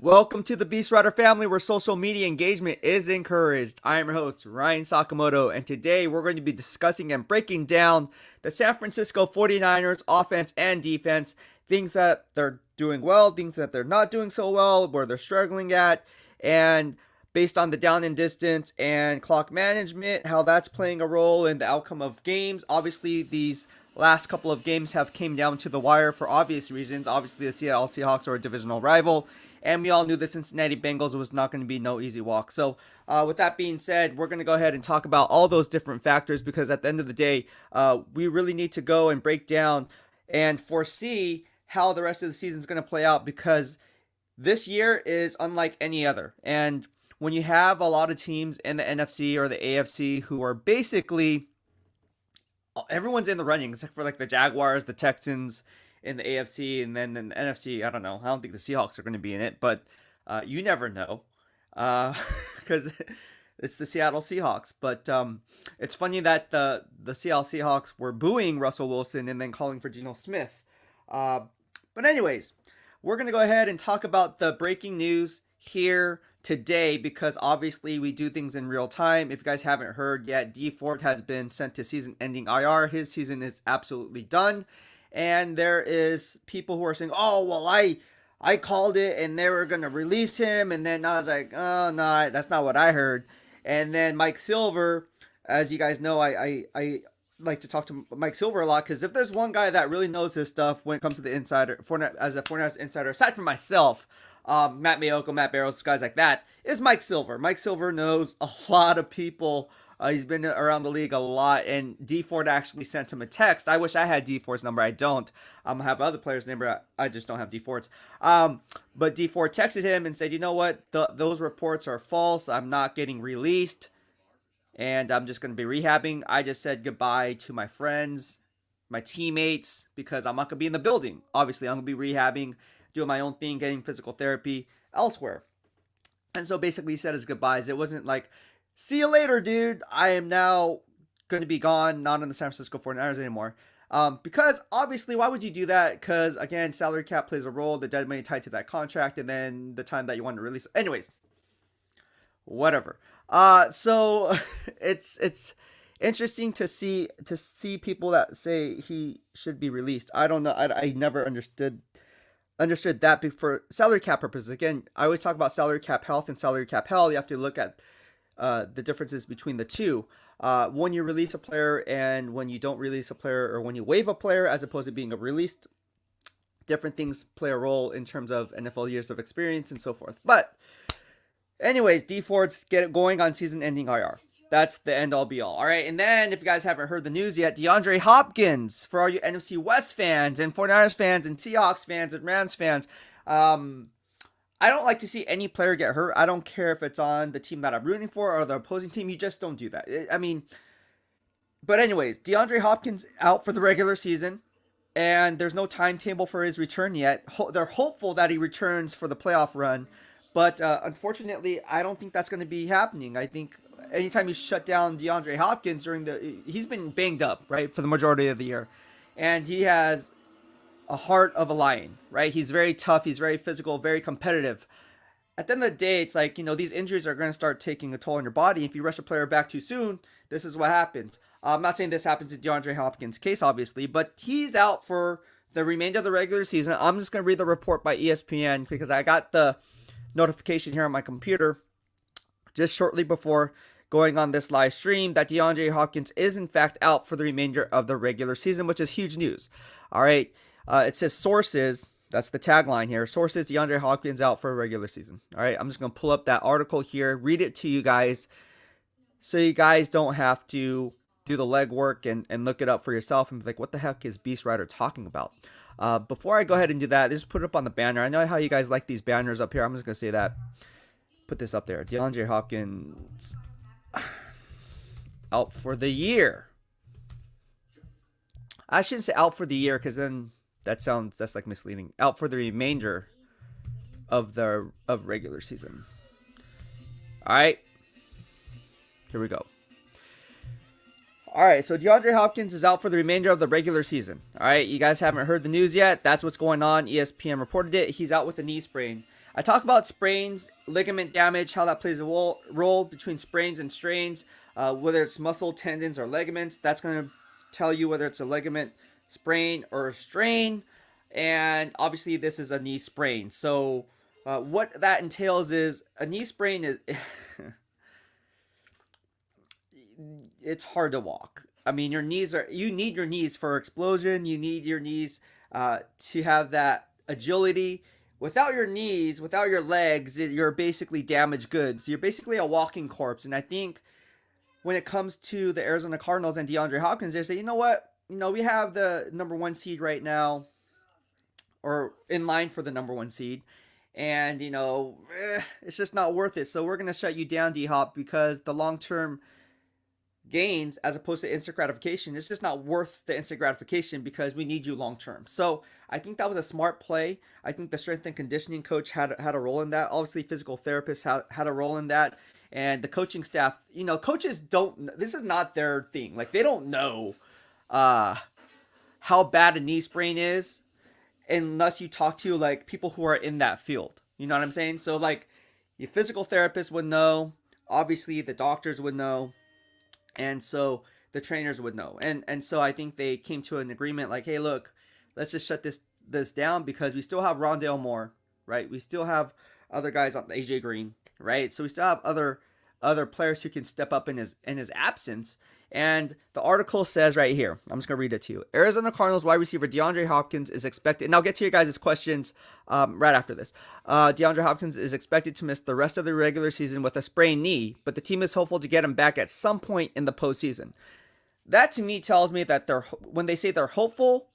Welcome to the BEASTwriter family where social media engagement is encouraged. I am your host, Ryan Sakamoto, and today we're going to be discussing and breaking down the San Francisco 49ers offense and defense, things that they're doing well, things that they're not doing so well, where they're struggling at, and based on the down and distance and clock management, how that's playing a role in the outcome of games. Obviously, these last couple of games have came down to the wire for obvious reasons. Obviously, the Seattle Seahawks are a divisional rival, and we all knew the Cincinnati Bengals was not going to be no easy walk. So, with that being said, we're going to go ahead and talk about all those different factors because at the end of the day, we really need to go and break down and foresee how the rest of the season is going to play out because this year is unlike any other. And when you have a lot of teams in the NFC or the AFC who are basically everyone's in the running except for like the Jaguars, the Texans in the AFC, and then in the NFC, I don't know. I don't think the Seahawks are going to be in it, but you never know because it's the Seattle Seahawks. But it's funny that the Seattle Seahawks were booing Russell Wilson and then calling for Geno Smith. But anyways, we're going to go ahead and talk about the breaking news here today because obviously we do things in real time. If you guys haven't heard yet, Dee Ford has been sent to season-ending IR. His season is absolutely done. And there is people who are saying, oh, well, I called it and they were going to release him. And then I was like, oh, no, that's not what I heard. And then Mike Silver, as you guys know, I like to talk to Mike Silver a lot because if there's one guy that really knows his stuff when it comes to the insider, as a 49ers insider, aside from myself, Matt Mayoko, Matt Barrows, guys like that, is Mike Silver. Mike Silver knows a lot of people. He's been around the league a lot, and Dee Ford actually sent him a text. I wish I had Dee Ford's number. I don't. I have other players' number. I just don't have Dee Ford's. But Dee Ford texted him and said, you know what? Those reports are false. I'm not getting released, and I'm just going to be rehabbing. I just said goodbye to my friends, my teammates, because I'm not going to be in the building. Obviously, I'm going to be rehabbing, doing my own thing, getting physical therapy elsewhere. And so basically he said his goodbyes. It wasn't like, see you later, dude. I am now going to be gone, not in the San Francisco 49ers anymore. Because obviously, why would you do that? Because again, salary cap plays a role, the dead money tied to that contract, and then the time that you want to release. Anyways, whatever. So it's interesting to see people that say he should be released. I don't know. I never understood that for salary cap purposes. Again, I always talk about salary cap health and salary cap hell. You have to look at the differences between the two. When you release a player and when you don't release a player, or when you waive a player as opposed to being released, different things play a role in terms of NFL years of experience and so forth. But anyways, Dee Ford's get it going on season-ending IR. That's the end-all be-all. All right, and then if you guys haven't heard the news yet, DeAndre Hopkins, for all you NFC West fans and 49ers fans and Seahawks fans and Rams fans, I don't like to see any player get hurt. I don't care if it's on the team that I'm rooting for or the opposing team. You just don't do that. But anyways, DeAndre Hopkins out for the regular season, and there's no timetable for his return yet. They're hopeful that he returns for the playoff run, but unfortunately, I don't think that's going to be happening. I think anytime you shut down DeAndre Hopkins he's been banged up, right, for the majority of the year, and he has a heart of a lion, right? He's very tough. He's very physical, very competitive. At the end of the day, it's like, these injuries are going to start taking a toll on your body. If you rush a player back too soon, this is what happens. I'm not saying this happens in DeAndre Hopkins' case, obviously, but he's out for the remainder of the regular season. I'm just going to read the report by ESPN because I got the notification here on my computer just shortly before going on this live stream that DeAndre Hopkins is in fact out for the remainder of the regular season, which is huge news. All right. It says sources. That's the tagline here. Sources, DeAndre Hopkins out for a regular season. All right. I'm just going to pull up that article here, read it to you guys so you guys don't have to do the legwork and look it up for yourself and be like, what the heck is BEASTwriter talking about? Before I go ahead and do that, just put it up on the banner. I know how you guys like these banners up here. I'm just going to say that. Put this up there. DeAndre Hopkins out for the year. I shouldn't say out for the year because then that's like misleading. Out for the remainder of regular season. All right. Here we go. All right, so DeAndre Hopkins is out for the remainder of the regular season. All right, you guys haven't heard the news yet. That's what's going on. ESPN reported it. He's out with a knee sprain. I talk about sprains, ligament damage, how that plays a role between sprains and strains, whether it's muscle, tendons, or ligaments. That's going to tell you whether it's a ligament sprain or a strain. And obviously, this is a knee sprain. So, what that entails is a knee sprain is. It's hard to walk. I mean, you need your knees for explosion. You need your knees to have that agility. Without your knees, without your legs, you're basically damaged goods. You're basically a walking corpse. And I think when it comes to the Arizona Cardinals and DeAndre Hopkins, they say, you know what? We have the number 1 seed right now, or in line for the number 1 seed. And, it's just not worth it. So we're going to shut you down, D-Hop, because the long-term gains as opposed to instant gratification, it's just not worth the instant gratification because we need you long term. So I think that was a smart play. I think the strength and conditioning coach had a role in that. Obviously, physical therapists had a role in that, and the coaching staff. Coaches don't. This is not their thing. Like, they don't know how bad a knee sprain is unless you talk to like people who are in that field. You know what I'm saying? So like, your physical therapist would know. Obviously, the doctors would know. And so the trainers would know. And so I think they came to an agreement like, hey, look, let's just shut this down because we still have Rondale Moore, right? We still have other guys on AJ Green, right? So we still have other players who can step up in his absence. And the article says right here, I'm just going to read it to you. Arizona Cardinals wide receiver DeAndre Hopkins is expected, and I'll get to your guys' questions right after this. DeAndre Hopkins is expected to miss the rest of the regular season with a sprained knee, but the team is hopeful to get him back at some point in the postseason. That to me tells me that when they say they're hopeful,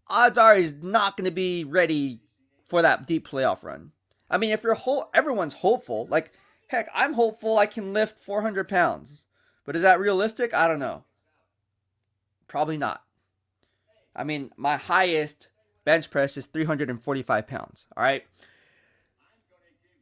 odds are he's not going to be ready for that deep playoff run. I mean, if everyone's hopeful. Like, heck, I'm hopeful I can lift 400 pounds. But is that realistic? I don't know. Probably not. I mean, my highest bench press is 345 pounds. All right.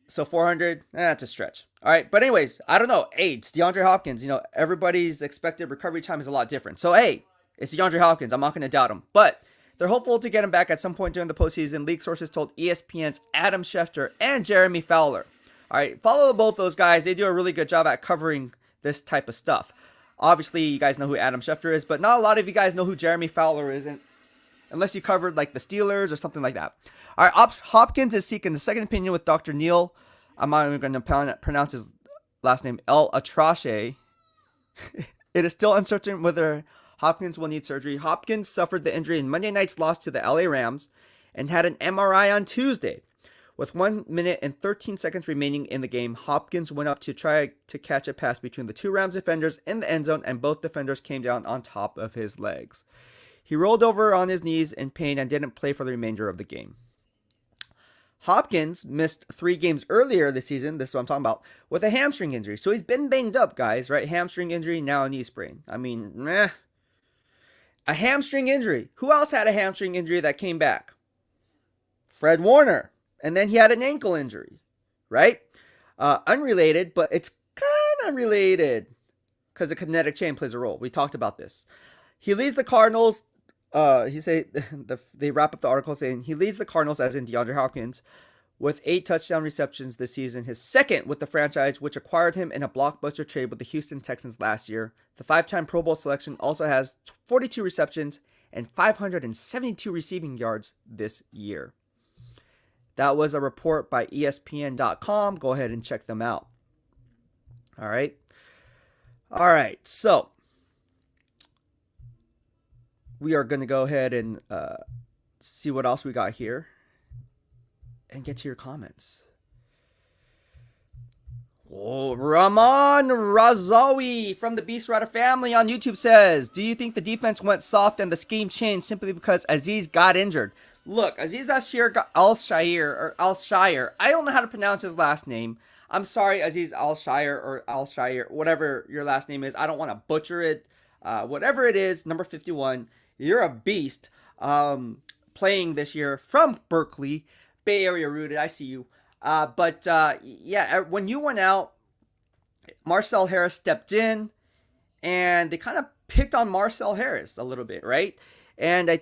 So 400, that's a stretch. All right. But anyways, I don't know. Hey, it's DeAndre Hopkins. Everybody's expected recovery time is a lot different. So, hey, it's DeAndre Hopkins. I'm not going to doubt him. But they're hopeful to get him back at some point during the postseason. League sources told ESPN's Adam Schefter and Jeremy Fowler. All right. Follow both those guys. They do a really good job at covering this type of stuff. Obviously, you guys know who Adam Schefter is, but not a lot of you guys know who Jeremy Fowler is, unless you covered like the Steelers or something like that. All right, Hopkins is seeking the second opinion with Dr. Neil. I'm not even going to pronounce his last name, El Atrache. It is still uncertain whether Hopkins will need surgery. Hopkins suffered the injury in Monday night's loss to the LA Rams and had an MRI on Tuesday. With 1 minute and 13 seconds remaining in the game, Hopkins went up to try to catch a pass between the two Rams defenders in the end zone, and both defenders came down on top of his legs. He rolled over on his knees in pain and didn't play for the remainder of the game. Hopkins missed 3 games earlier this season, this is what I'm talking about, with a hamstring injury. So he's been banged up, guys, right? Hamstring injury, now a knee sprain. I mean, meh. A hamstring injury. Who else had a hamstring injury that came back? Fred Warner. And then he had an ankle injury, right? Unrelated, but it's kind of related because the kinetic chain plays a role. We talked about this. He leads the Cardinals. They wrap up the article saying he leads the Cardinals, as in DeAndre Hopkins, with 8 touchdown receptions this season, his second with the franchise, which acquired him in a blockbuster trade with the Houston Texans last year. The 5-time Pro Bowl selection also has 42 receptions and 572 receiving yards this year. That was a report by ESPN.com. Go ahead and check them out. All right. So we are going to go ahead and see what else we got here and get to your comments. Oh, Rahman Razawi from the BEASTwriter family on YouTube says, do you think the defense went soft and the scheme changed simply because Aziz got injured? Look, Aziz Al-Shire, I don't know how to pronounce his last name. I'm sorry, Aziz Al-Shire or Al-Shire, whatever your last name is. I don't want to butcher it. Whatever it is, number 51, you're a beast. Playing this year from Berkeley, Bay Area rooted, I see you. When you went out, Marcel Harris stepped in, and they kind of picked on Marcel Harris a little bit, right? And I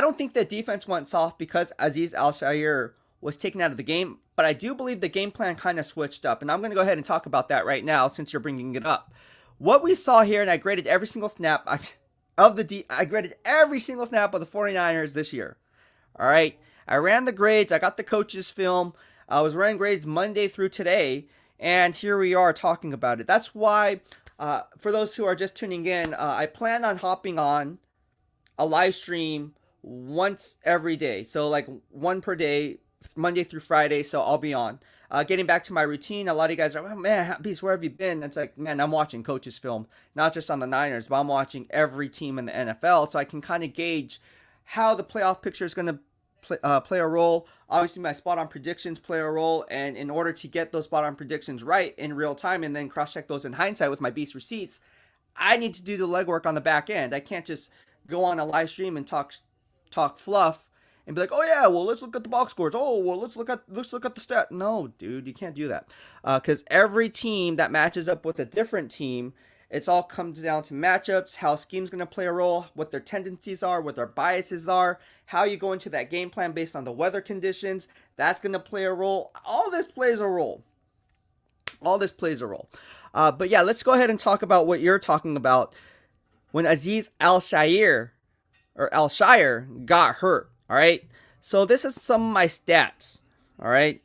don't think the defense went soft because Azeez Al-Shaair was taken out of the game, but I do believe the game plan kind of switched up. And I'm going to go ahead and talk about that right now since you're bringing it up. What we saw here, and I graded every single snap I graded every single snap of the 49ers this year. All right. I ran the grades. I got the coach's film. I was running grades Monday through today. And here we are talking about it. That's why, for those who are just tuning in, I plan on hopping on a live stream once every day. So like one per day, Monday through Friday. So I'll be on. Getting back to my routine, a lot of you guys are, oh, man, Beast, where have you been? It's like, man, I'm watching coaches film, not just on the Niners, but I'm watching every team in the NFL, so I can kind of gauge how the playoff picture is going to play a role. Obviously, my spot-on predictions play a role, and in order to get those spot-on predictions right in real time and then cross-check those in hindsight with my Beast receipts, I need to do the legwork on the back end. I can't just go on a live stream and talk fluff and be like, oh yeah, well let's look at the box scores. Oh well, let's look at the stat. No, dude, you can't do that, because every team that matches up with a different team, it's all comes down to matchups, how scheme's gonna play a role, what their tendencies are, what their biases are, how you go into that game plan based on the weather conditions. That's gonna play a role. All this plays a role. But yeah, let's go ahead and talk about what you're talking about when Azeez Al-Shaair got hurt. All right. So this is some of my stats. All right.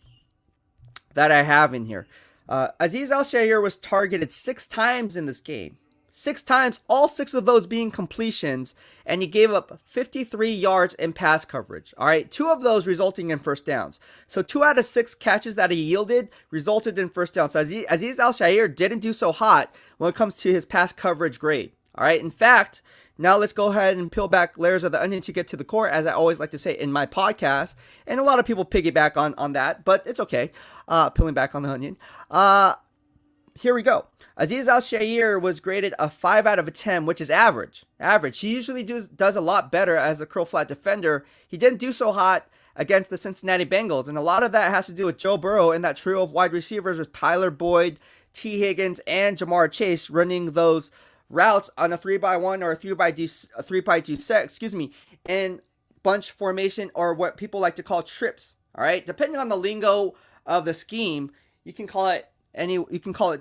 That I have in here. Azeez Al-Shaair was targeted 6 times in this game. 6 times, all 6 of those being completions, and he gave up 53 yards in pass coverage. All right. 2 of those resulting in first downs. So 2 out of 6 catches that he yielded resulted in first downs. So Azeez Al-Shaair didn't do so hot when it comes to his pass coverage grade. All right. In fact, now let's go ahead and peel back layers of the onion to get to the core, as I always like to say in my podcast. And a lot of people piggyback on that, but it's okay. Peeling back on the onion. Here we go. Azeez Al-Shaair was graded a 5 out of 10, which is average. He usually does a lot better as a curl flat defender. He didn't do so hot against the Cincinnati Bengals. And a lot of that has to do with Joe Burrow and that trio of wide receivers with Tyler Boyd, T. Higgins, and Jamar Chase running those routes on a 3x1 or a 3x2 set, in bunch formation, or what people like to call trips. All right, depending on the lingo of the scheme, you can call it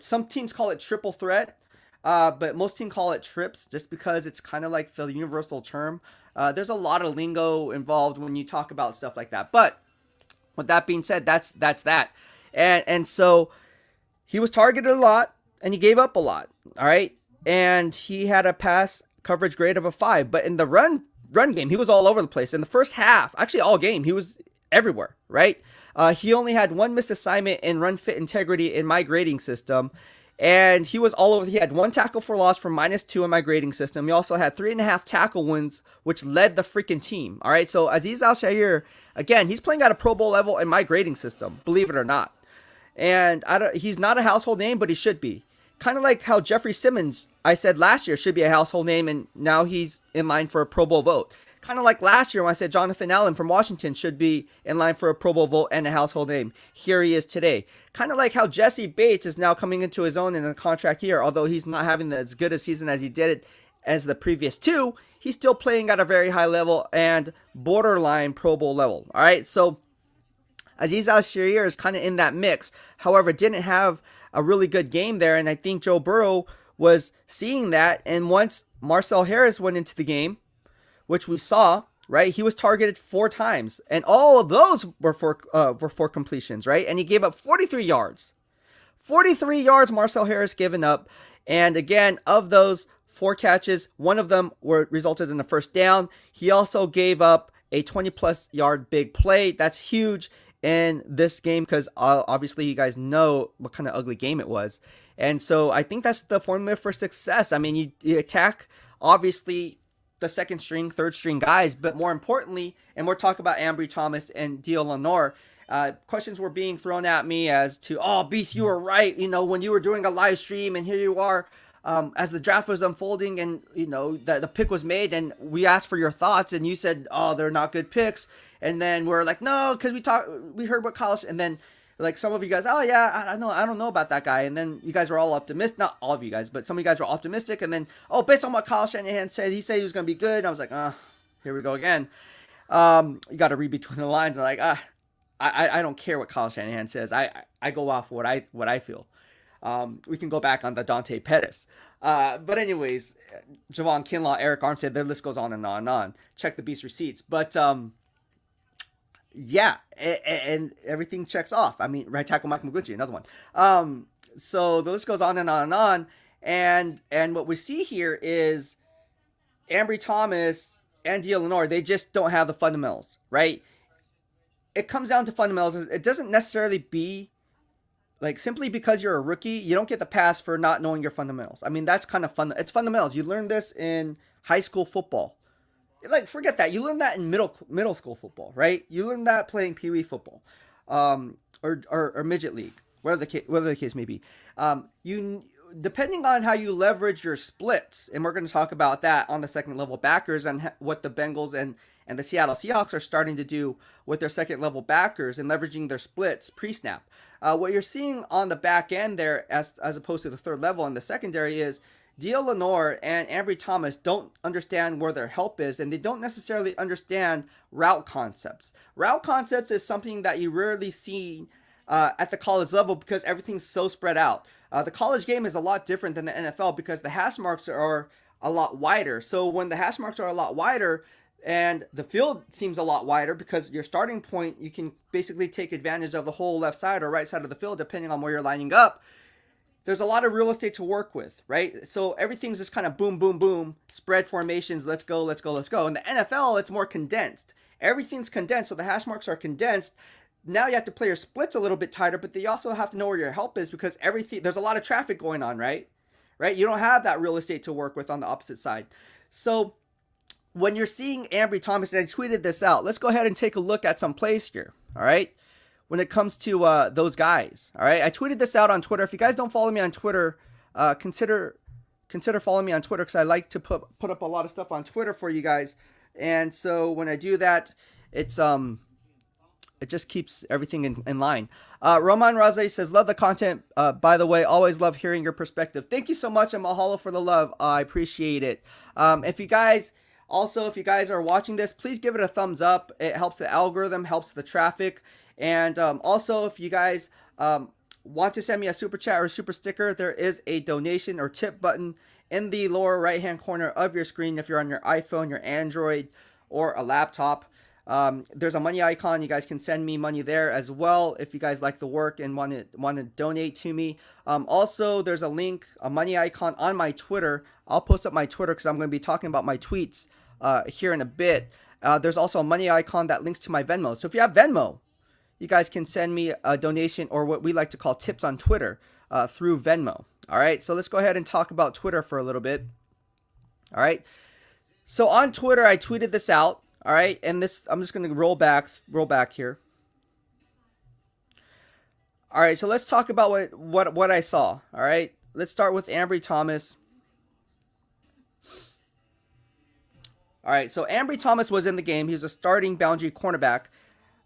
some teams call it triple threat, but most teams call it trips, just because it's kind of like the universal term. There's a lot of lingo involved when you talk about stuff like that. But with that being said, that's that, and so he was targeted a lot and he gave up a lot. All right. And he had a pass coverage grade of a 5. But in the run game, he was all over the place. In the first half, actually all game, he was everywhere, right? He only had 1 missed assignment in run fit integrity in my grading system. And he was all over. He had 1 tackle for loss from -2 in my grading system. He also had 3.5 tackle wins, which led the freaking team. All right, so Azeez Al-Shaair, again, he's playing at a Pro Bowl level in my grading system, believe it or not. And he's not a household name, but he should be. Kind of like how Jeffrey Simmons, I said last year, should be a household name, and now he's in line for a Pro Bowl vote. Kind of like last year when I said Jonathan Allen from Washington should be in line for a Pro Bowl vote and a household name. Here he is today. Kind of like how Jesse Bates is now coming into his own in a contract year. Although he's not having as good a season as he did it as the previous 2, he's still playing at a very high level and borderline Pro Bowl level. All right, so Azeez Al-Shaair is kind of in that mix. However, didn't have a really good game there, and I think Joe Burrow was seeing that. And once Marcel Harris went into the game, which we saw, right, he was targeted 4 times, and all of those were for completions, right? And he gave up 43 yards. 43 yards Marcel Harris given up, and again, of those 4 catches, 1 of them resulted in a first down. He also gave up a 20-plus yard big play. That's huge in this game because obviously you guys know what kind of ugly game it was. And so I think that's the formula for success. I mean, you attack, obviously, the second string, third string guys, but more importantly, and we're talking about Ambry Thomas and Dio Lenore, questions were being thrown at me as to, oh, Beast, you were right, when you were doing a live stream, and here you are, as the draft was unfolding, and the pick was made, and we asked for your thoughts, and you said, oh, they're not good picks. And then we're like, no, because we heard what college, and then Like some of you guys, oh yeah, I don't know about that guy, and then you guys were all optimistic. Not all of you guys, but some of you guys were optimistic, and then based on what Kyle Shanahan said, he said he was going to be good. And I was like, here we go again. You got to read between the lines. And like, I don't care what Kyle Shanahan says. I go off what I feel. We can go back on the Dante Pettis. But anyways, Javon Kinlaw, Eric Armstead, the list goes on and on and on. Check the Beast receipts. But yeah, and everything checks off. I mean, right tackle Mike McGlinchey, another one. So the list goes on and on and on. And what we see here is Ambry Thomas and Deandre Hopkins, they just don't have the fundamentals, right? It comes down to fundamentals. It doesn't necessarily be like simply because you're a rookie, you don't get the pass for not knowing your fundamentals. I mean, that's kind of fun. It's fundamentals. You learn this in high school football. Like, forget that. You learn that in middle school football, right? You learn that playing Pee Wee football, or midget league, whatever the case may be. You depending on how you leverage your splits, and we're going to talk about that on the second level backers and what the Bengals and the Seattle Seahawks are starting to do with their second level backers and leveraging their splits pre-snap. What you're seeing on the back end there, as opposed to the third level in the secondary, is Deandre Hopkins and Ambry Thomas don't understand where their help is, and they don't necessarily understand route concepts. Route concepts is something that you rarely see at the college level because everything's so spread out. The college game is a lot different than the NFL because the hash marks are a lot wider. So when the hash marks are a lot wider and the field seems a lot wider because your starting point, you can basically take advantage of the whole left side or right side of the field depending on where you're lining up. There's a lot of real estate to work with, right? So everything's just kind of boom, boom, boom, spread formations, let's go, let's go, let's go. In the NFL, it's more condensed. Everything's condensed, so the hash marks are condensed. Now you have to play your splits a little bit tighter, but you also have to know where your help is because there's a lot of traffic going on, right? You don't have that real estate to work with on the opposite side. So when you're seeing Ambry Thomas, and I tweeted this out, let's go ahead and take a look at some plays here, all right? When it comes to those guys, all right? I tweeted this out on Twitter. If you guys don't follow me on Twitter, consider following me on Twitter because I like to put up a lot of stuff on Twitter for you guys. And so when I do that, it just keeps everything in line. Roman Raze says, love the content. By the way, always love hearing your perspective. Thank you so much, and mahalo for the love. I appreciate it. If you guys are watching this, please give it a thumbs up. It helps the algorithm, helps the traffic. And also, if you guys want to send me a super chat or a super sticker, there is a donation or tip button in the lower right-hand corner of your screen if you're on your iPhone, your Android, or a laptop. There's a money icon. You guys can send me money there as well if you guys like the work and want to donate to me. Also, there's a link, a money icon on my Twitter. I'll post up my Twitter because I'm going to be talking about my tweets here in a bit. There's also a money icon that links to my Venmo. So if you have Venmo, you guys can send me a donation or what we like to call tips on Twitter through Venmo. All right, so let's go ahead and talk about Twitter for a little bit. All right, so on Twitter, I tweeted this out. All right, and this I'm just going to roll back here. All right, so let's talk about what I saw. All right, let's start with Ambry Thomas. All right, so Ambry Thomas was in the game. He was a starting boundary cornerback.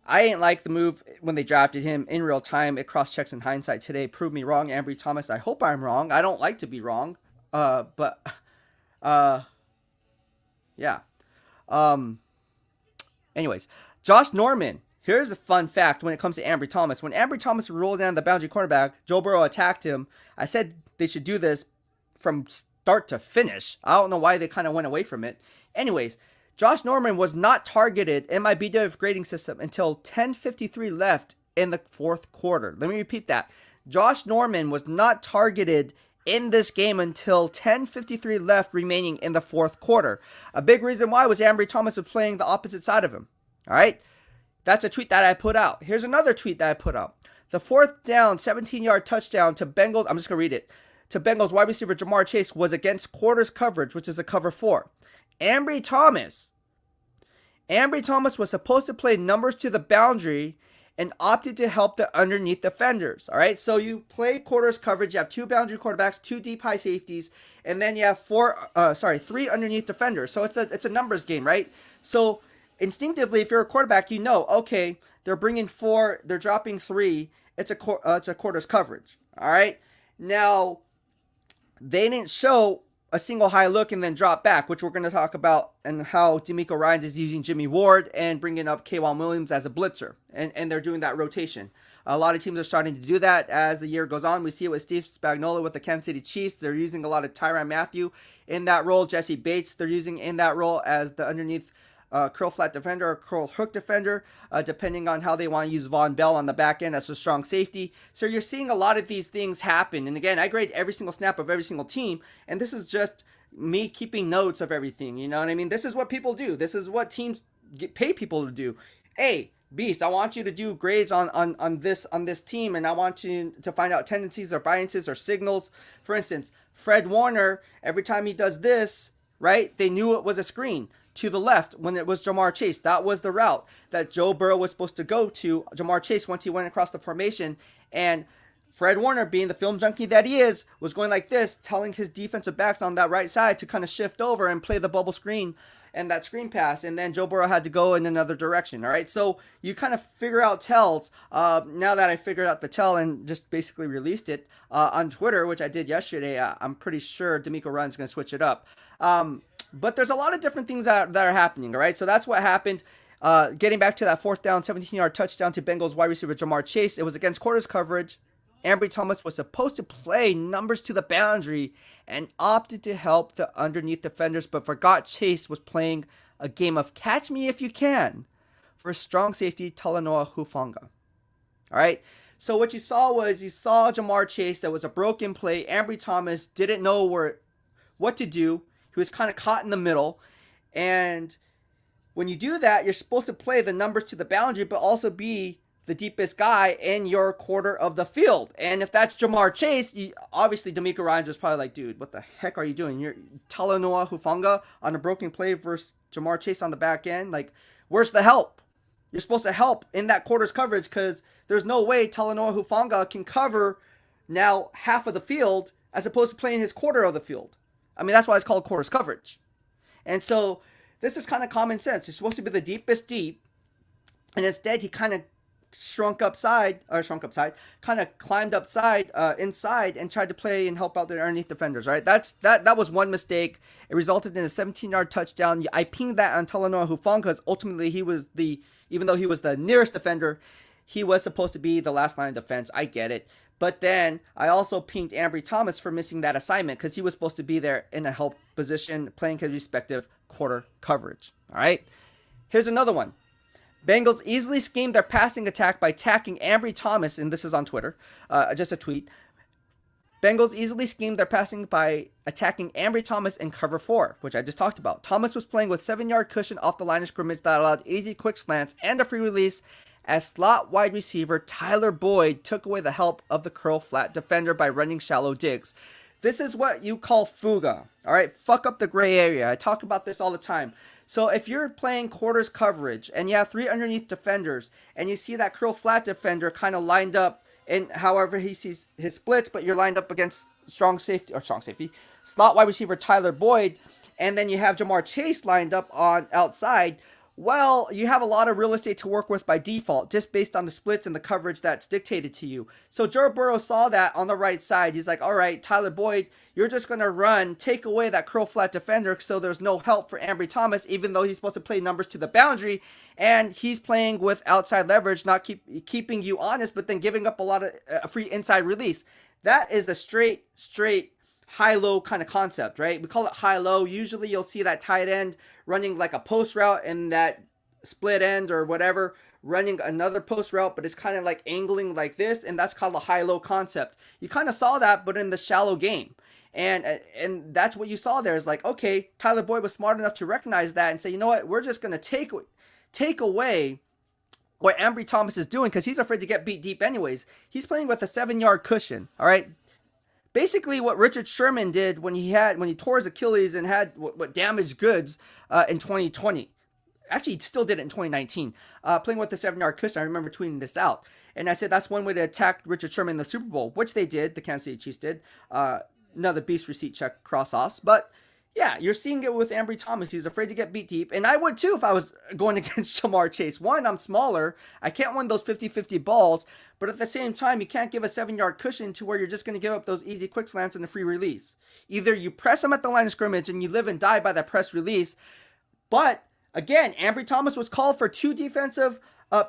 I ain't like the move when they drafted him in real time. It cross-checks in hindsight today. Proved me wrong, Ambry Thomas. I hope I'm wrong. I don't like to be wrong. Yeah. Anyways, Josh Norman. Here's a fun fact when it comes to Ambry Thomas. When Ambry Thomas rolled down the boundary cornerback, Joe Burrow attacked him. I said they should do this from start to finish. I don't know why they kind of went away from it. Anyways, Josh Norman was not targeted in my BWF grading system until 10:53 left in the fourth quarter. Let me repeat that. Josh Norman was not targeted in this game until 10:53 left remaining in the fourth quarter. A big reason why was Ambry Thomas was playing the opposite side of him. All right? That's a tweet that I put out. Here's another tweet that I put out. The fourth down, 17-yard touchdown to Bengals. I'm just going to read it. To Bengals wide receiver Jamar Chase was against quarters coverage, which is a cover 4. Ambry Thomas was supposed to play numbers to the boundary and opted to help the underneath defenders. All right, so you play quarters coverage. You have 2 boundary quarterbacks, 2 deep high safeties, and then you have 3 underneath defenders. So it's a numbers game, right? So instinctively, if you're a quarterback, you know, okay, They're bringing 4. They're dropping 3. It's a quarters coverage. All right. Now, they didn't show a single high look and then drop back, which we're going to talk about, and how DeMeco Ryan is using Jimmy Ward and bringing up K'Wan Williams as a blitzer, and they're doing that rotation. A lot of teams are starting to do that as the year goes on. We see it with Steve Spagnuolo with the Kansas City Chiefs. They're using a lot of Tyrann Mathieu in that role. Jesse Bates they're using in that role as the underneath curl flat defender or curl hook defender, depending on how they want to use Von Bell on the back end as a strong safety. So you're seeing a lot of these things happen. And again, I grade every single snap of every single team, and this is just me keeping notes of everything. You know what I mean? This is what people do. This is what teams pay people to do. Hey, Beast, I want you to do grades on this team, and I want you to find out tendencies or biases or signals. For instance, Fred Warner, every time he does this, right, they knew it was a screen to the left when it was Jamar Chase. That was the route that Joe Burrow was supposed to go to Jamar Chase once he went across the formation. And Fred Warner, being the film junkie that he is, was going like this, telling his defensive backs on that right side to kind of shift over and play the bubble screen and that screen pass, and then Joe Burrow had to go in another direction. All right, so you kind of figure out tells. Now that I figured out the tell and just basically released it on Twitter, which I did yesterday, I'm pretty sure DeMeco Ryan's going to switch it up. But there's a lot of different things that are happening. All right, so that's what happened. Getting back to that 4th down, 17-yard touchdown to Bengals wide receiver Jamar Chase. It was against quarters coverage. Ambry Thomas was supposed to play numbers to the boundary and opted to help the underneath defenders, but forgot Chase was playing a game of catch me if you can for strong safety Talanoa Hufanga. All right, so what you saw Jamar Chase. That was a broken play. Ambry Thomas didn't know what to do. He was kind of caught in the middle, and when you do that, you're supposed to play the numbers to the boundary, but also be the deepest guy in your quarter of the field. And if that's Jamar Chase, obviously DeMeco Ryan was probably like, dude, what the heck are you doing? You're Talanoa Hufanga on a broken play versus Jamar Chase on the back end. Like, where's the help? You're supposed to help in that quarter's coverage, because there's no way Talanoa Hufanga can cover now half of the field as opposed to playing his quarter of the field. I mean, that's why it's called quarters coverage. And so this is kind of common sense. He's supposed to be the deepest deep, and instead he kind of climbed upside, inside and tried to play and help out the underneath defenders, right? That was one mistake. It resulted in a 17-yard touchdown. I pinged that on Talanoa Hufanga because ultimately even though he was the nearest defender, he was supposed to be the last line of defense. I get it. But then I also pinged Ambry Thomas for missing that assignment because he was supposed to be there in a help position, playing his respective quarter coverage. All right. Here's another one. Bengals easily schemed their passing attack by attacking Ambry Thomas, and this is on Twitter, just a tweet. Bengals easily schemed their passing by attacking Ambry Thomas in cover 4, which I just talked about. Thomas was playing with 7-yard cushion off the line of scrimmage that allowed easy quick slants and a free release, as slot wide receiver Tyler Boyd took away the help of the curl flat defender by running shallow digs. This is what you call fuga. All right, fuck up the gray area. I talk about this all the time. So if you're playing quarters coverage and you have 3 underneath defenders and you see that curl flat defender kind of lined up in however he sees his splits, but you're lined up against slot wide receiver Tyler Boyd, and then you have Jamar Chase lined up on outside, well, you have a lot of real estate to work with by default, just based on the splits and the coverage that's dictated to you. So Joe Burrow saw that on the right side. He's like, all right, Tyler Boyd, you're just going to take away that curl flat defender, so there's no help for Ambry Thomas, even though he's supposed to play numbers to the boundary, and he's playing with outside leverage, not keeping you honest, but then giving up a lot of free inside release. That is the straight high-low kind of concept, right? We call it high-low. Usually you'll see that tight end running like a post route and that split end or whatever running another post route, but it's kind of like angling like this, and that's called a high-low concept. You kind of saw that, but in the shallow game. And that's what you saw there is like, okay, Tyler Boyd was smart enough to recognize that and say, you know what, we're just going to take away what Ambry Thomas is doing because he's afraid to get beat deep anyways. He's playing with a 7-yard cushion, all right? Basically, what Richard Sherman did when he tore his Achilles and had what damaged goods in 2020. Actually, he still did it in 2019, playing with the 7-yard cushion. I remember tweeting this out. And I said that's one way to attack Richard Sherman in the Super Bowl, which they did. The Kansas City Chiefs did. Another beast receipt check cross-offs. But Yeah, you're seeing it with Ambry Thomas. He's afraid to get beat deep. And I would too if I was going against Jamar Chase. One, I'm smaller. I can't win those 50-50 balls. But at the same time, you can't give a 7-yard cushion to where you're just going to give up those easy quick slants and a free release. Either you press them at the line of scrimmage and you live and die by that press release. But again, Ambry Thomas was called for 2 defensive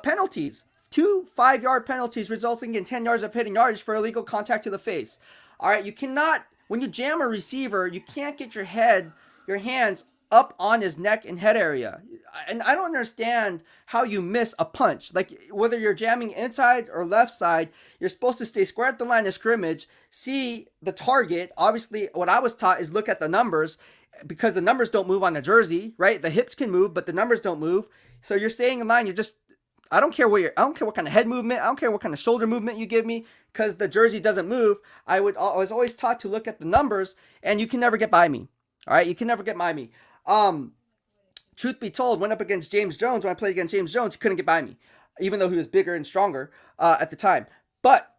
penalties. 2 5-yard penalties resulting in 10 yards of hitting yardage for illegal contact to the face. All right, you cannot... When you jam a receiver, you can't get your hands up on his neck and head area. And I don't understand how you miss a punch. Like, whether you're jamming inside or left side, you're supposed to stay square at the line of scrimmage, see the target. Obviously, what I was taught is look at the numbers, because the numbers don't move on a jersey, right? The hips can move, but the numbers don't move. So you're staying in line. I don't care what kind of head movement, I don't care what kind of shoulder movement you give me, because the jersey doesn't move. I was always taught to look at the numbers, and you can never get by me. All right, you can never get by me. Truth be told, went up against James Jones. When I played against James Jones, he couldn't get by me, even though he was bigger and stronger at the time. But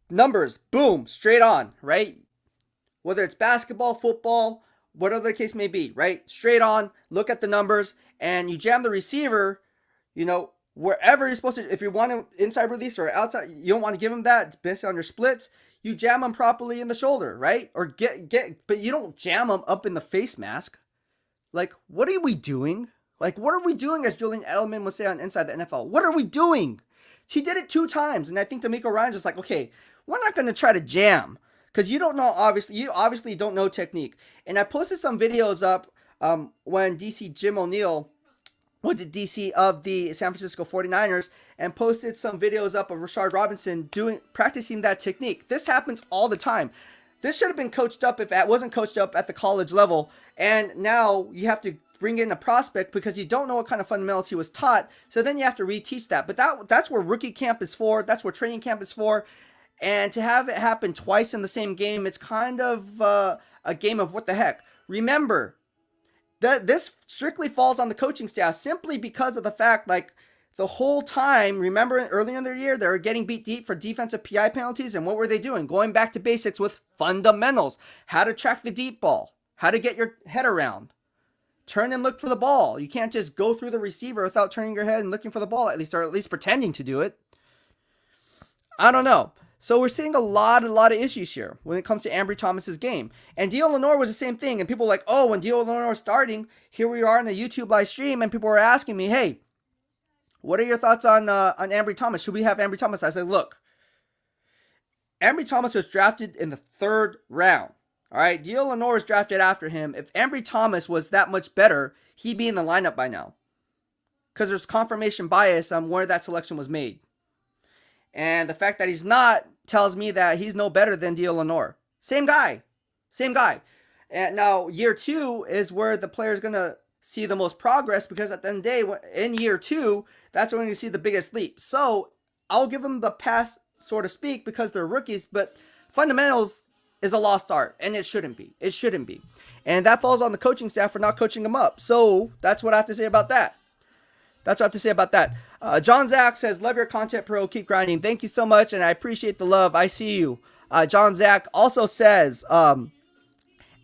numbers, boom, straight on, right? Whether it's basketball, football, whatever the case may be, right? Straight on, look at the numbers, and you jam the receiver, wherever you're supposed to. If you want an inside release or outside, you don't want to give him that based on your splits. You jam him properly in the shoulder, right? Or but you don't jam him up in the face mask. Like, what are we doing? Like, what are we doing, as Julian Edelman would say on Inside the NFL? What are we doing? He did it 2 times, and I think DeMeco Ryan's just like, okay, we're not going to try to jam, because you obviously don't know technique. And I posted some videos up when DC Jim O'Neill went to DC of the San Francisco 49ers, and posted some videos up of Rashard Robinson practicing that technique. This happens all the time. This should have been coached up if it wasn't coached up at the college level. And now you have to bring in a prospect because you don't know what kind of fundamentals he was taught. So then you have to reteach that. But that's where rookie camp is for. That's where training camp is for. And to have it happen twice in the same game, it's kind of a game of what the heck. Remember, this strictly falls on the coaching staff, simply because of the fact, like, the whole time, remember earlier in the year, they were getting beat deep for defensive PI penalties. And what were they doing? Going back to basics with fundamentals. How to track the deep ball. How to get your head around. Turn and look for the ball. You can't just go through the receiver without turning your head and looking for the ball, or at least pretending to do it. I don't know. So we're seeing a lot of issues here when it comes to Ambry Thomas's game. And Dio Lenore was the same thing. And people were like, oh, when Dio Lenore was starting, here we are in the YouTube live stream, and people were asking me, hey, what are your thoughts on Ambry Thomas? Should we have Ambry Thomas? I said, look, Ambry Thomas was drafted in the 3rd round. All right, Dio Lenore was drafted after him. If Ambry Thomas was that much better, he'd be in the lineup by now, because there's confirmation bias on where that selection was made. And the fact that he's not tells me that he's no better than Dio Lenore. Same guy. And now year 2 is where the player's going to see the most progress, because at the end of the day, in year 2, that's when you see the biggest leap. So I'll give them the pass, so to speak, because they're rookies, but fundamentals is a lost art, and it shouldn't be. It shouldn't be. And that falls on the coaching staff for not coaching them up. So that's what I have to say about that. John Zach says, love your content, pro. Keep grinding. Thank you so much, and I appreciate the love. I see you. John Zach also says,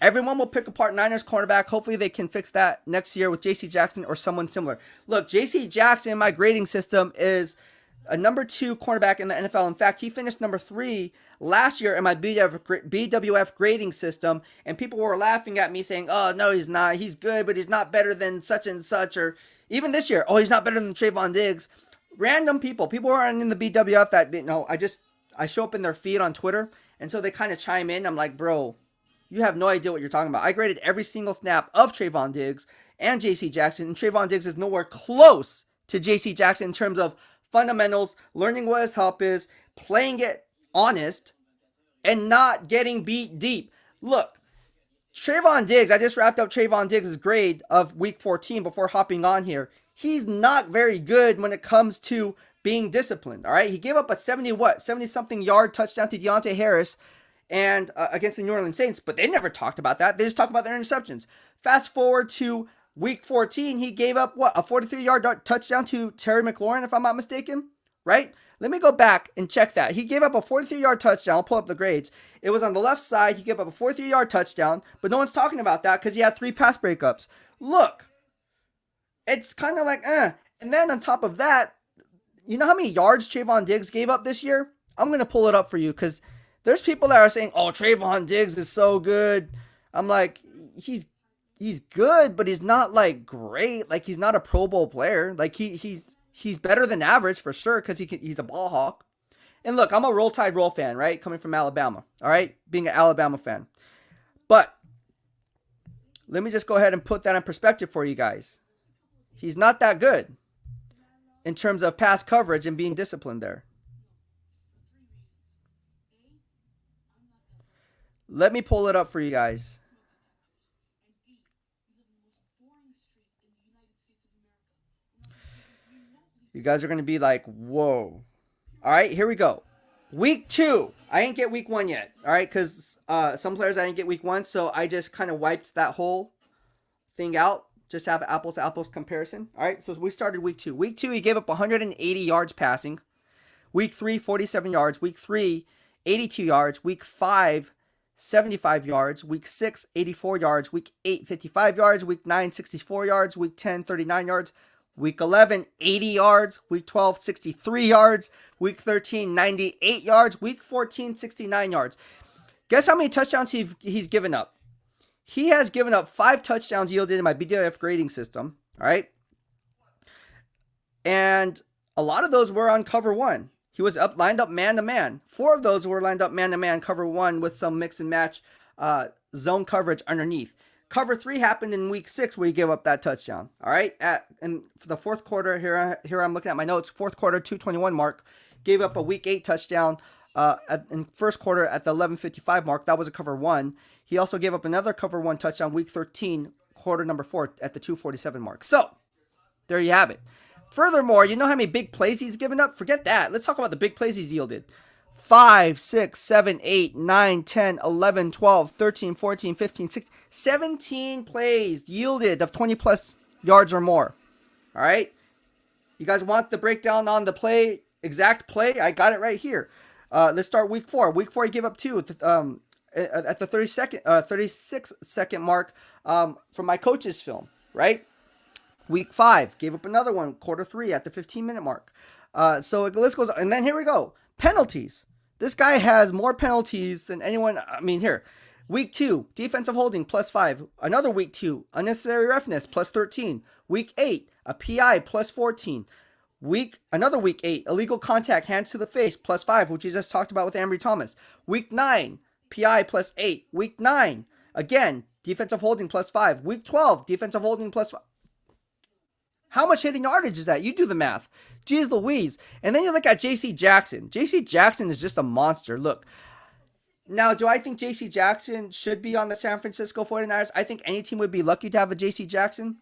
everyone will pick apart Niners cornerback. Hopefully they can fix that next year with J.C. Jackson or someone similar. Look, J.C. Jackson in my grading system is a number 2 cornerback in the NFL. In fact, he finished number 3 last year in my BWF grading system, and people were laughing at me saying, oh, no, he's not. He's good, but he's not better than such and such. Or even this year, oh, he's not better than Trayvon Diggs. Random people who aren't in the BWF that, I show up in their feed on Twitter, and so they kind of chime in. I'm like, bro, you have no idea what you're talking about. I graded every single snap of Trayvon Diggs and J.C. Jackson, and Trayvon Diggs is nowhere close to J.C. Jackson in terms of fundamentals, learning what his help is, playing it honest, and not getting beat deep. Look, Trayvon Diggs, I just wrapped up Trayvon Diggs' grade of week 14 before hopping on here. He's not very good when it comes to being disciplined, all right? He gave up a 70-something yard touchdown to Deontay Harris and against the New Orleans Saints, but they never talked about that. They just talked about their interceptions. Fast forward to week 14, he gave up, a 43-yard touchdown to Terry McLaurin, if I'm not mistaken, right? Let me go back and check that. He gave up a 43-yard touchdown. I'll pull up the grades. It was on the left side. He gave up a 43-yard touchdown, but no one's talking about that because he had 3 pass breakups. Look, it's kind of like, And then on top of that, you know how many yards Trayvon Diggs gave up this year? I'm going to pull it up for you because there's people that are saying, oh, Trayvon Diggs is so good. I'm like, he's good, but he's not like great. Like, he's not a Pro Bowl player. Like, he's better than average for sure because he's a ball hawk. And look, I'm a Roll Tide Roll fan, right? Coming from Alabama, all right? Being an Alabama fan. But let me just go ahead and put that in perspective for you guys. He's not that good in terms of pass coverage and being disciplined there. Let me pull it up for you guys. You guys are going to be like, whoa. All right, here we go. Week 2. I didn't get week 1 yet. All right, because some players I didn't get week 1, so I just kind of wiped that whole thing out. Just have apples to apples comparison. All right, so we started week 2. Week 2, he gave up 180 yards passing. Week 3, 47 yards. Week 3, 82 yards. Week 5, 75 yards. Week 6, 84 yards. Week 8, 55 yards. Week 9, 64 yards. Week 10, 39 yards. Week 11, 80 yards. Week 12, 63 yards. Week 13, 98 yards. Week 14, 69 yards. Guess how many touchdowns he's given up? He has given up 5 touchdowns yielded in my BDF grading system. All right. And a lot of those were on cover 1. He was lined up man-to-man. 4 of those were lined up man-to-man cover 1 with some mix and match zone coverage underneath. Cover 3 happened in week 6 where he gave up that touchdown. All right. And for the fourth quarter, here I'm looking at my notes. Fourth quarter, 2:21 mark. Gave up a week 8 touchdown in first quarter at the 11:55 mark. That was a cover 1. He also gave up another cover 1 touchdown week 13, quarter number 4 at the 2:47 mark. So there you have it. Furthermore, you know how many big plays he's given up? Forget that. Let's talk about the big plays he's yielded. 5, 6, 7, 8, 9, 10, 11, 12, 13, 14, 15, 16, 17 plays yielded of 20 plus yards or more. All right. You guys want the breakdown on the exact play? I got it right here. Let's start week 4. Week 4, he gave up 2 at the 36-second mark from my coach's film, right? Week 5, gave up another one, quarter 3 at the 15-minute mark. So the list goes on. And then here we go. Penalties. This guy has more penalties than anyone. I mean, here. Week 2, defensive holding, plus 5. Another week 2, unnecessary roughness, plus 13. Week 8, a PI, plus 14. Another week 8, illegal contact, hands to the face, plus 5, which we just talked about with Ambry Thomas. Week 9, PI, plus 8. Week 9, again, defensive holding, plus 5. Week 12, defensive holding, plus 5. How much hitting yardage is that? You do the math. Jeez Louise. And then you look at J.C. Jackson. J.C. Jackson is just a monster. Look. Now, do I think J.C. Jackson should be on the San Francisco 49ers? I think any team would be lucky to have a J.C. Jackson.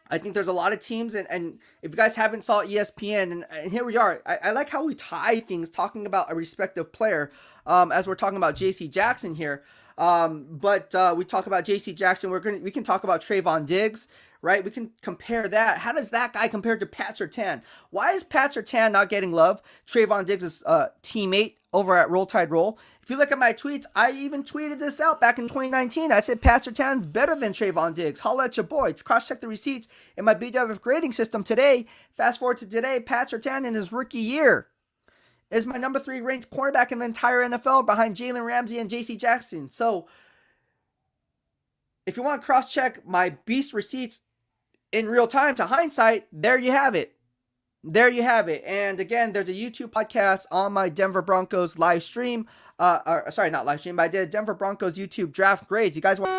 I think there's a lot of teams, and if you guys haven't saw ESPN, and here we are. I like how we tie things talking about a respective player as we're talking about J.C. Jackson here. But we talk about J.C. Jackson. We can talk about Trayvon Diggs, right? We can compare that. How does that guy compare to Pat Surtain? Why is Pat Surtain not getting love? Trayvon Diggs' teammate over at Roll Tide Roll. If you look at my tweets, I even tweeted this out back in 2019. I said Pat Surtain's better than Trayvon Diggs. Holla at your boy. Cross-check the receipts in my BWF grading system today. Fast forward to today, Pat Surtain in his rookie year is my number 3 ranked cornerback in the entire NFL behind Jalen Ramsey and J.C. Jackson. So if you want to cross-check my beast receipts in real time to hindsight, there you have it. There you have it. And again, there's a YouTube podcast on my Denver Broncos live stream. Sorry, not live stream, but I did a Denver Broncos YouTube draft grades. You guys want...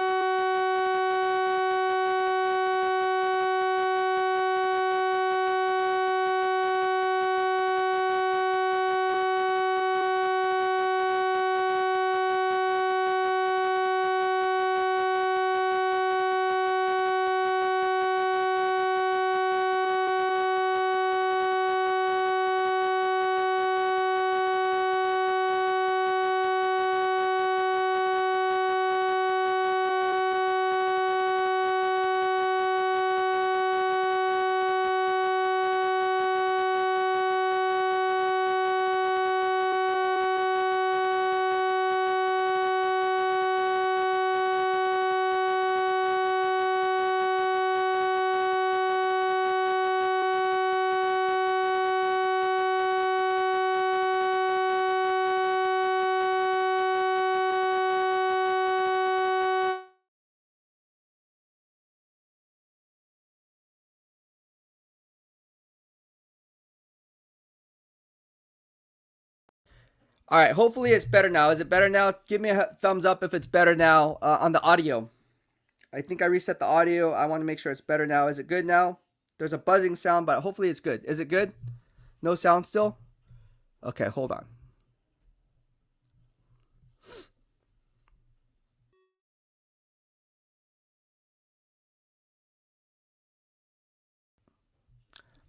All right, hopefully it's better now. Is it better now? Give me a thumbs up if it's better now on the audio. I think I reset the audio. I want to make sure it's better now. Is it good now? There's a buzzing sound, but hopefully it's good. Is it good? No sound still? Okay, hold on.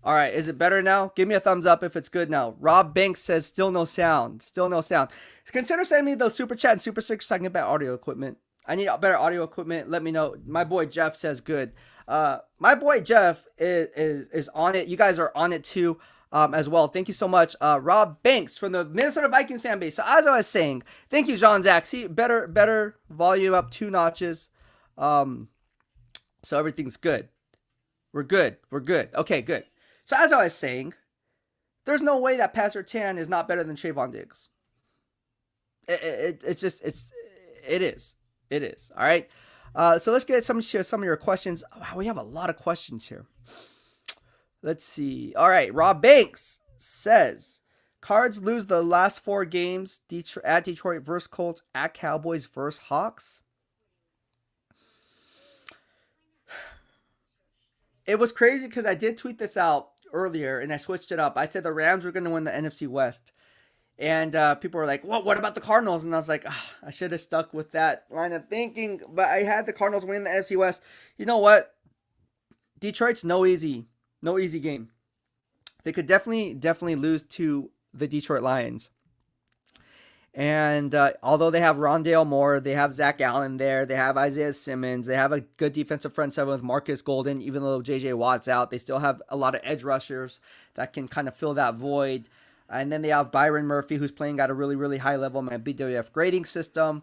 All right, is it better now? Give me a thumbs up if it's good now. Rob Banks says still no sound. Still no sound. Consider sending me those super chat and super six so I can get better audio equipment. I need better audio equipment. Let me know. My boy Jeff says good. My boy Jeff is on it. You guys are on it too. As well. Thank you so much, Rob Banks from the Minnesota Vikings fan base. So as I was saying, thank you, John Zach. See, better volume up 2 notches. So everything's good. We're good. Okay, good. So as I was saying, there's no way that Pat Surtain is not better than Trayvon Diggs. It is. All right. So let's get some of your questions. Wow, we have a lot of questions here. Let's see. All right. Rob Banks says, Cards lose the last 4 games at Detroit versus Colts, at Cowboys versus Hawks. It was crazy because I did tweet this out earlier and I switched it up. I said the Rams were going to win the NFC West. And people were like, what about the Cardinals? And I was like, I should have stuck with that line of thinking. But I had the Cardinals win the NFC West. You know what? Detroit's no easy game. They could definitely lose to the Detroit Lions. And although they have Rondale Moore, they have Zach Allen there, they have Isaiah Simmons, they have a good defensive front seven with Marcus Golden, even though J.J. Watt's out. They still have a lot of edge rushers that can kind of fill that void. And then they have Byron Murphy, who's playing at a really, really high level in my BWF grading system.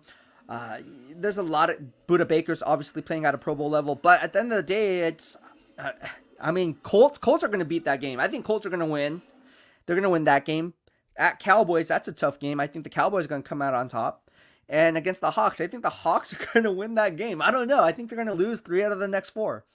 There's a lot of Buda Baker's obviously playing at a Pro Bowl level. But at the end of the day, it's... Colts are going to beat that game. I think Colts are going to win. They're going to win that game. At Cowboys, that's a tough game. I think the Cowboys are going to come out on top. And against the Hawks, I think the Hawks are going to win that game. I don't know. I think they're going to lose 3 out of the next 4.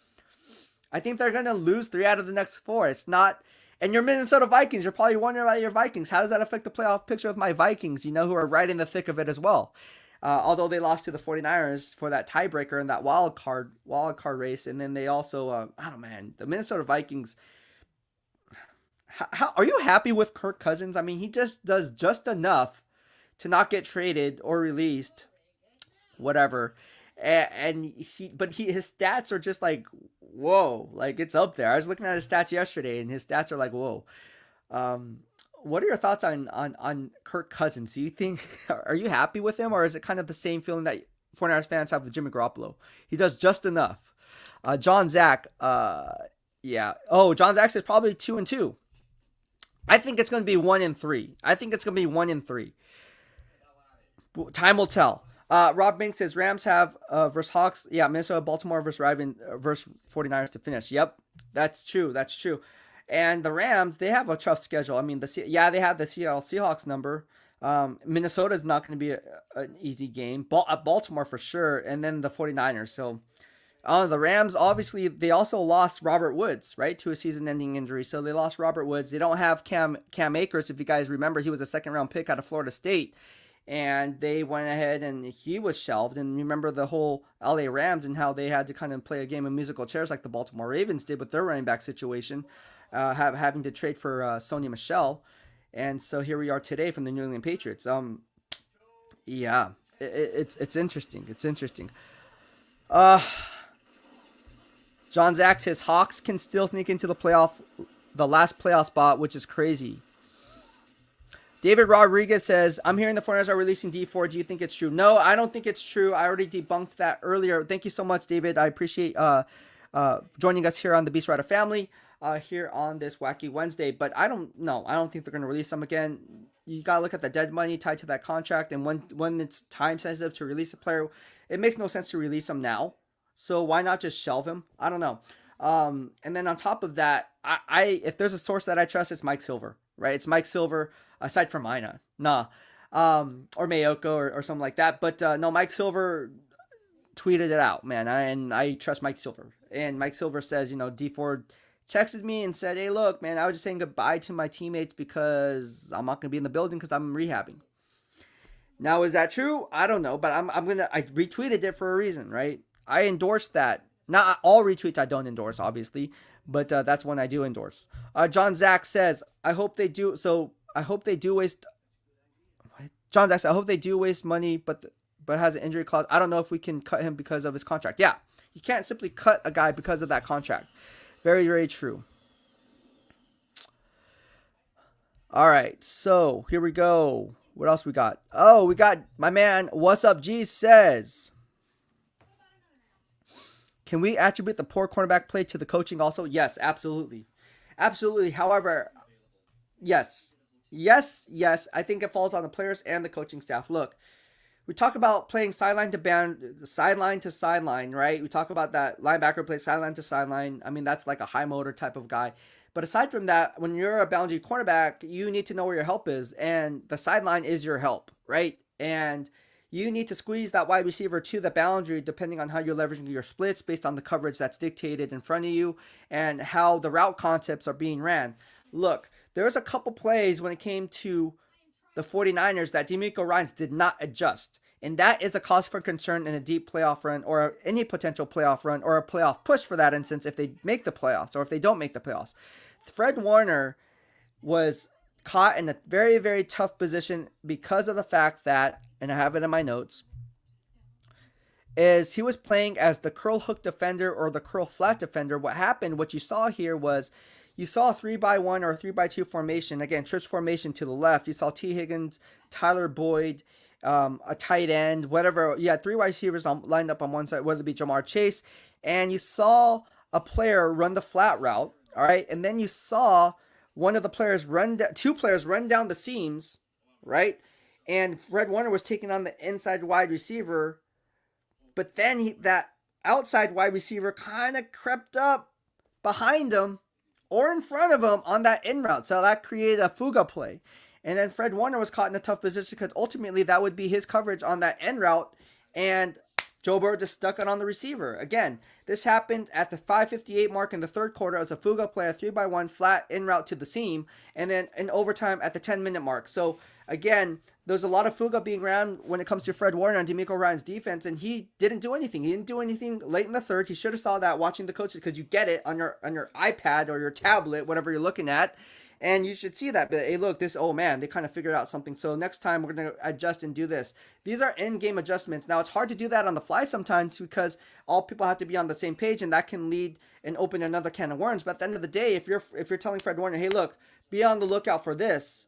It's not... And your Minnesota Vikings, you're probably wondering about your Vikings. How does that affect the playoff picture with my Vikings, who are right in the thick of it as well? Although they lost to the 49ers for that tiebreaker in that wild card race. And then they also, the Minnesota Vikings... How are you happy with Kirk Cousins? I mean, he just does just enough to not get traded or released, whatever. And his stats are just like, whoa, like it's up there. I was looking at his stats yesterday, and his stats are like, whoa. What are your thoughts on Kirk Cousins? Do you think, are you happy with him, or is it kind of the same feeling that 49ers fans have with Jimmy Garoppolo? He does just enough. John Zach, yeah. Oh, John Zach says probably 2-2. I think it's going to be 1-3. Time will tell. Rob Banks says Rams have versus Hawks. Yeah, Minnesota, Baltimore versus 49ers to finish. Yep, that's true. And the Rams, they have a tough schedule. I mean, they have the Seattle Seahawks number. Minnesota is not going to be an easy game. Baltimore for sure, and then the 49ers. So the Rams, obviously, they also lost Robert Woods, right, to a season-ending injury. So they lost Robert Woods. They don't have Cam Akers. If you guys remember, he was a second-round pick out of Florida State. And they went ahead and he was shelved. And remember the whole LA Rams and how they had to kind of play a game of musical chairs like the Baltimore Ravens did with their running back situation, having to trade for Sony Michel. And so here we are today from the New England Patriots. Yeah, it's interesting. John Zach says Hawks can still sneak into the last playoff spot, which is crazy. David Rodriguez says, I'm hearing the 49ers are releasing D4. Do you think it's true? No, I don't think it's true. I already debunked that earlier. Thank you so much, David. I appreciate joining us here on the BEASTwriter family here on this wacky Wednesday. But I don't think they're going to release them again. You got to look at the dead money tied to that contract. And when it's time sensitive to release a player, it makes no sense to release them now. So why not just shelve him? I don't know. And then on top of that, I if there's a source that I trust, it's Mike Silver, right? It's Mike Silver, aside from Ina. Or Mayoko or something like that. But no, Mike Silver tweeted it out, man. And I trust Mike Silver. And Mike Silver says, D Ford texted me and said, hey, look, man, I was just saying goodbye to my teammates because I'm not going to be in the building because I'm rehabbing. Now, is that true? I don't know, but I retweeted it for a reason, right? I endorsed that. Not all retweets I don't endorse, obviously, but that's one I do endorse. John Zach says, I hope they do. So I hope they do waste. John Zach says, I hope they do waste money, but has an injury clause. I don't know if we can cut him because of his contract. Yeah, you can't simply cut a guy because of that contract. Very, very true. All right, so here we go. What else we got? Oh, we got my man, What's Up G says, can we attribute the poor cornerback play to the coaching also? Yes, absolutely. Absolutely. However, yes. Yes. I think it falls on the players and the coaching staff. Look, we talk about playing sideline to sideline, right? We talk about that linebacker play sideline to sideline. I mean, that's like a high motor type of guy. But aside from that, when you're a boundary cornerback, you need to know where your help is, and the sideline is your help, right? And you need to squeeze that wide receiver to the boundary depending on how you're leveraging your splits based on the coverage that's dictated in front of you and how the route concepts are being ran. Look, there's a couple plays when it came to the 49ers that DeMeco Ryan did not adjust. And that is a cause for concern in a deep playoff run or any potential playoff run or a playoff push for that instance if they make the playoffs or if they don't make the playoffs. Fred Warner was caught in a very, very tough position because of the fact that, and I have it in my notes, is he was playing as the curl hook defender or the curl flat defender. What happened, what you saw here was you saw a 3-by-1 or a 3-by-2 formation. Again, trips formation to the left. You saw T. Higgins, Tyler Boyd, a tight end, whatever. You had three wide receivers lined up on one side, whether it be Jamar Chase. And you saw a player run the flat route. All right. And then you saw one of the players two players run down the seams. Right. And Fred Warner was taking on the inside wide receiver. But then that outside wide receiver kind of crept up behind him or in front of him on that in route. So that created a fuga play. And then Fred Warner was caught in a tough position because ultimately that would be his coverage on that end route. And Joe Burrow just stuck it on the receiver. Again, this happened at the 5:58 mark in the third quarter as a fuga play, a 3-by-1 flat in route to the seam. And then in overtime at the 10-minute mark. So again, there's a lot of fuga being ran when it comes to Fred Warner and DeMeco Ryan's defense. And he didn't do anything. He didn't do anything late in the third. He should have saw that watching the coaches because you get it on your iPad or your tablet, whatever you're looking at. And you should see that. But hey, look, oh man, they kind of figured out something. So next time we're going to adjust and do this. These are in-game adjustments. Now, it's hard to do that on the fly sometimes because all people have to be on the same page, and that can lead and open another can of worms. But at the end of the day, if you're telling Fred Warner, hey, look, be on the lookout for this.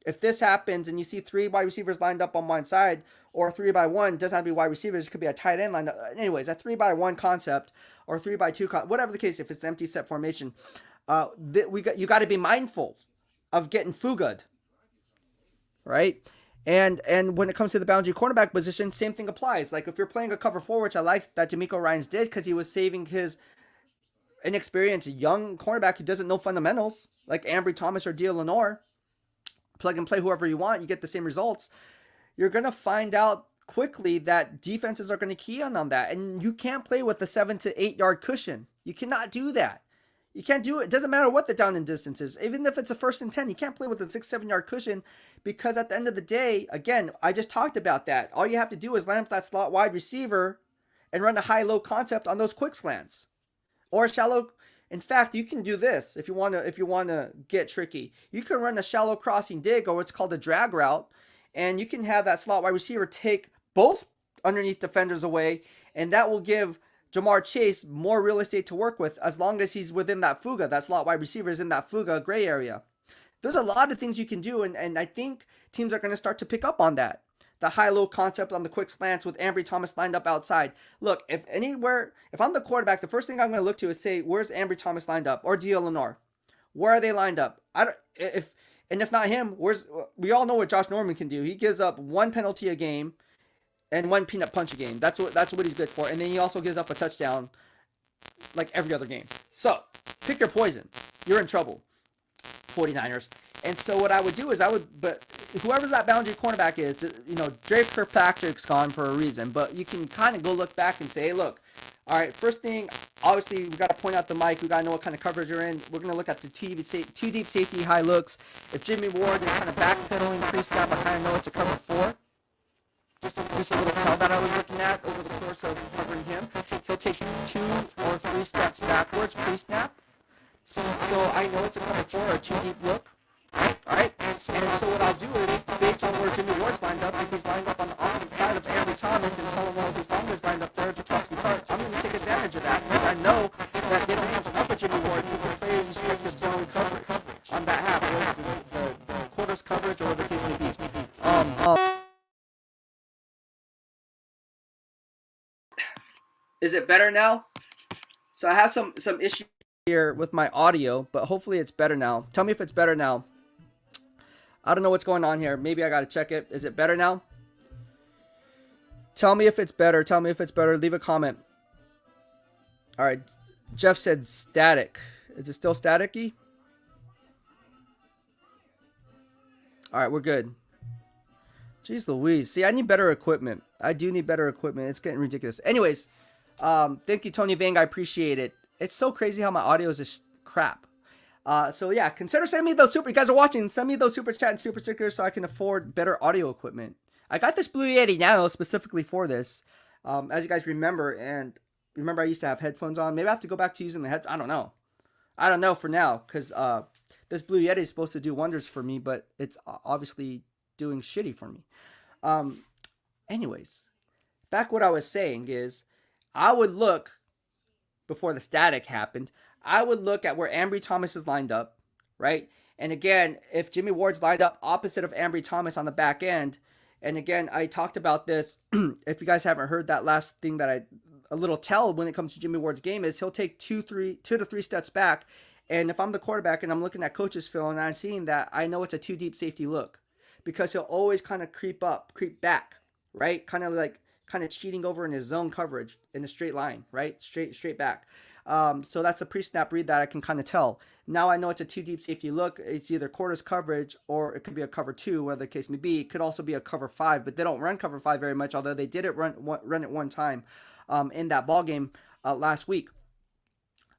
If this happens and you see three wide receivers lined up on one side, or 3-by-1, doesn't have to be wide receivers, it could be a tight end lined up. Anyways, a 3-by-1 concept or 3-by-2, whatever the case, if it's an empty set formation, you got to be mindful of getting fugad, right? And when it comes to the boundary cornerback position, same thing applies. Like if you're playing a cover 4, which I like that DeMeco Ryan did because he was saving his inexperienced young cornerback who doesn't know fundamentals, like Ambry Thomas or Dia Lenore. Plug and play whoever you want, you get the same results. You're going to find out quickly that defenses are going to key on that. And you can't play with a 7 to 8 yard cushion. You cannot do that. You can't do it. It doesn't matter what the down and distance is. Even if it's a 1st and 10, you can't play with a 6-7 yard cushion because at the end of the day, again, I just talked about that. All you have to do is land that slot wide receiver and run a high-low concept on those quick slants or shallow. In fact, you can do this if you want to get tricky. You can run a shallow crossing dig or what's called a drag route, and you can have that slot wide receiver take both underneath defenders away, and that will give Jamar Chase more real estate to work with as long as he's within that fuga. That slot wide receiver is in that fuga gray area. There's a lot of things you can do, and I think teams are going to start to pick up on that. The high-low concept on the quick slants with Ambry Thomas lined up outside. Look, if I'm the quarterback, the first thing I'm going to look to is say, where's Ambry Thomas lined up? Or Dia Lenore? Where are they lined up? If not him, we all know what Josh Norman can do. He gives up one penalty a game and one peanut punch a game. That's what he's good for. And then he also gives up a touchdown like every other game. So, pick your poison. You're in trouble, 49ers. And so what I would do is but whoever that boundary cornerback is, Dre Kirkpatrick's gone for a reason, but you can kind of go look back and say, hey, look, all right, first thing, obviously we got to point out the mic. We got to know what kind of coverage you're in. We're going to look at the two deep safety high looks. If Jimmy Ward is kind of backpedaling, crease down, I kind of know it's a cover 4. just a little tell that I was looking at over the course of covering him. He'll take 2 or 3 steps backwards pre-snap. So I know it's a cover 4 or a 2 deep look. Alright? And so what I'll do is, based on where Jimmy Ward's lined up, if he's lined up on the opposite side of Ambry Thomas and Tell his Longman's lined up there, I'm going to take advantage of that. Because I know that they don't have to cover Jimmy Ward. He can play restricted zone coverage on that half, whether it's the quarters coverage or the case may be. Is it better now? So I have some issue here with my audio, but hopefully it's better now. Tell me if it's better now. I don't know what's going on here. Maybe I gotta check it. Is it better now? Tell me if it's better. Tell me if it's better. Leave a comment. All right. Jeff said static. Is it still staticky? All right, we're good. Jeez Louise. See, I need better equipment. I do need better equipment. It's getting ridiculous. Anyways, thank you, Tony Vang. I appreciate it. It's so crazy how my audio is just crap. So yeah, consider sending me those you guys are watching, send me those super chat and super stickers so I can afford better audio equipment. I got this Blue Yeti Nano specifically for this. As you guys remember, I used to have headphones on. Maybe I have to go back to using the I don't know. I don't know for now, because this Blue Yeti is supposed to do wonders for me, but it's obviously doing shitty for me. Anyways, back what I was saying is, I would look, before the static happened, I would look at where Ambry Thomas is lined up, right? And again, if Jimmy Ward's lined up opposite of Ambry Thomas on the back end, and again, I talked about this, if you guys haven't heard that last thing that a little tell when it comes to Jimmy Ward's game is he'll take 2 to 3 steps back, and if I'm the quarterback and I'm looking at coach's film and I'm seeing that, I know it's a 2 deep safety look, because he'll always kind of creep back, right? Kind of cheating over in his zone coverage in a straight line, right? Straight back. So that's a pre-snap read that I can kind of tell. Now I know it's a 2 deep safety look. It's either quarters coverage or it could be a cover 2, whatever the case may be. It could also be a cover 5, but they don't run cover 5 very much, although they did run it one time in that ball game last week.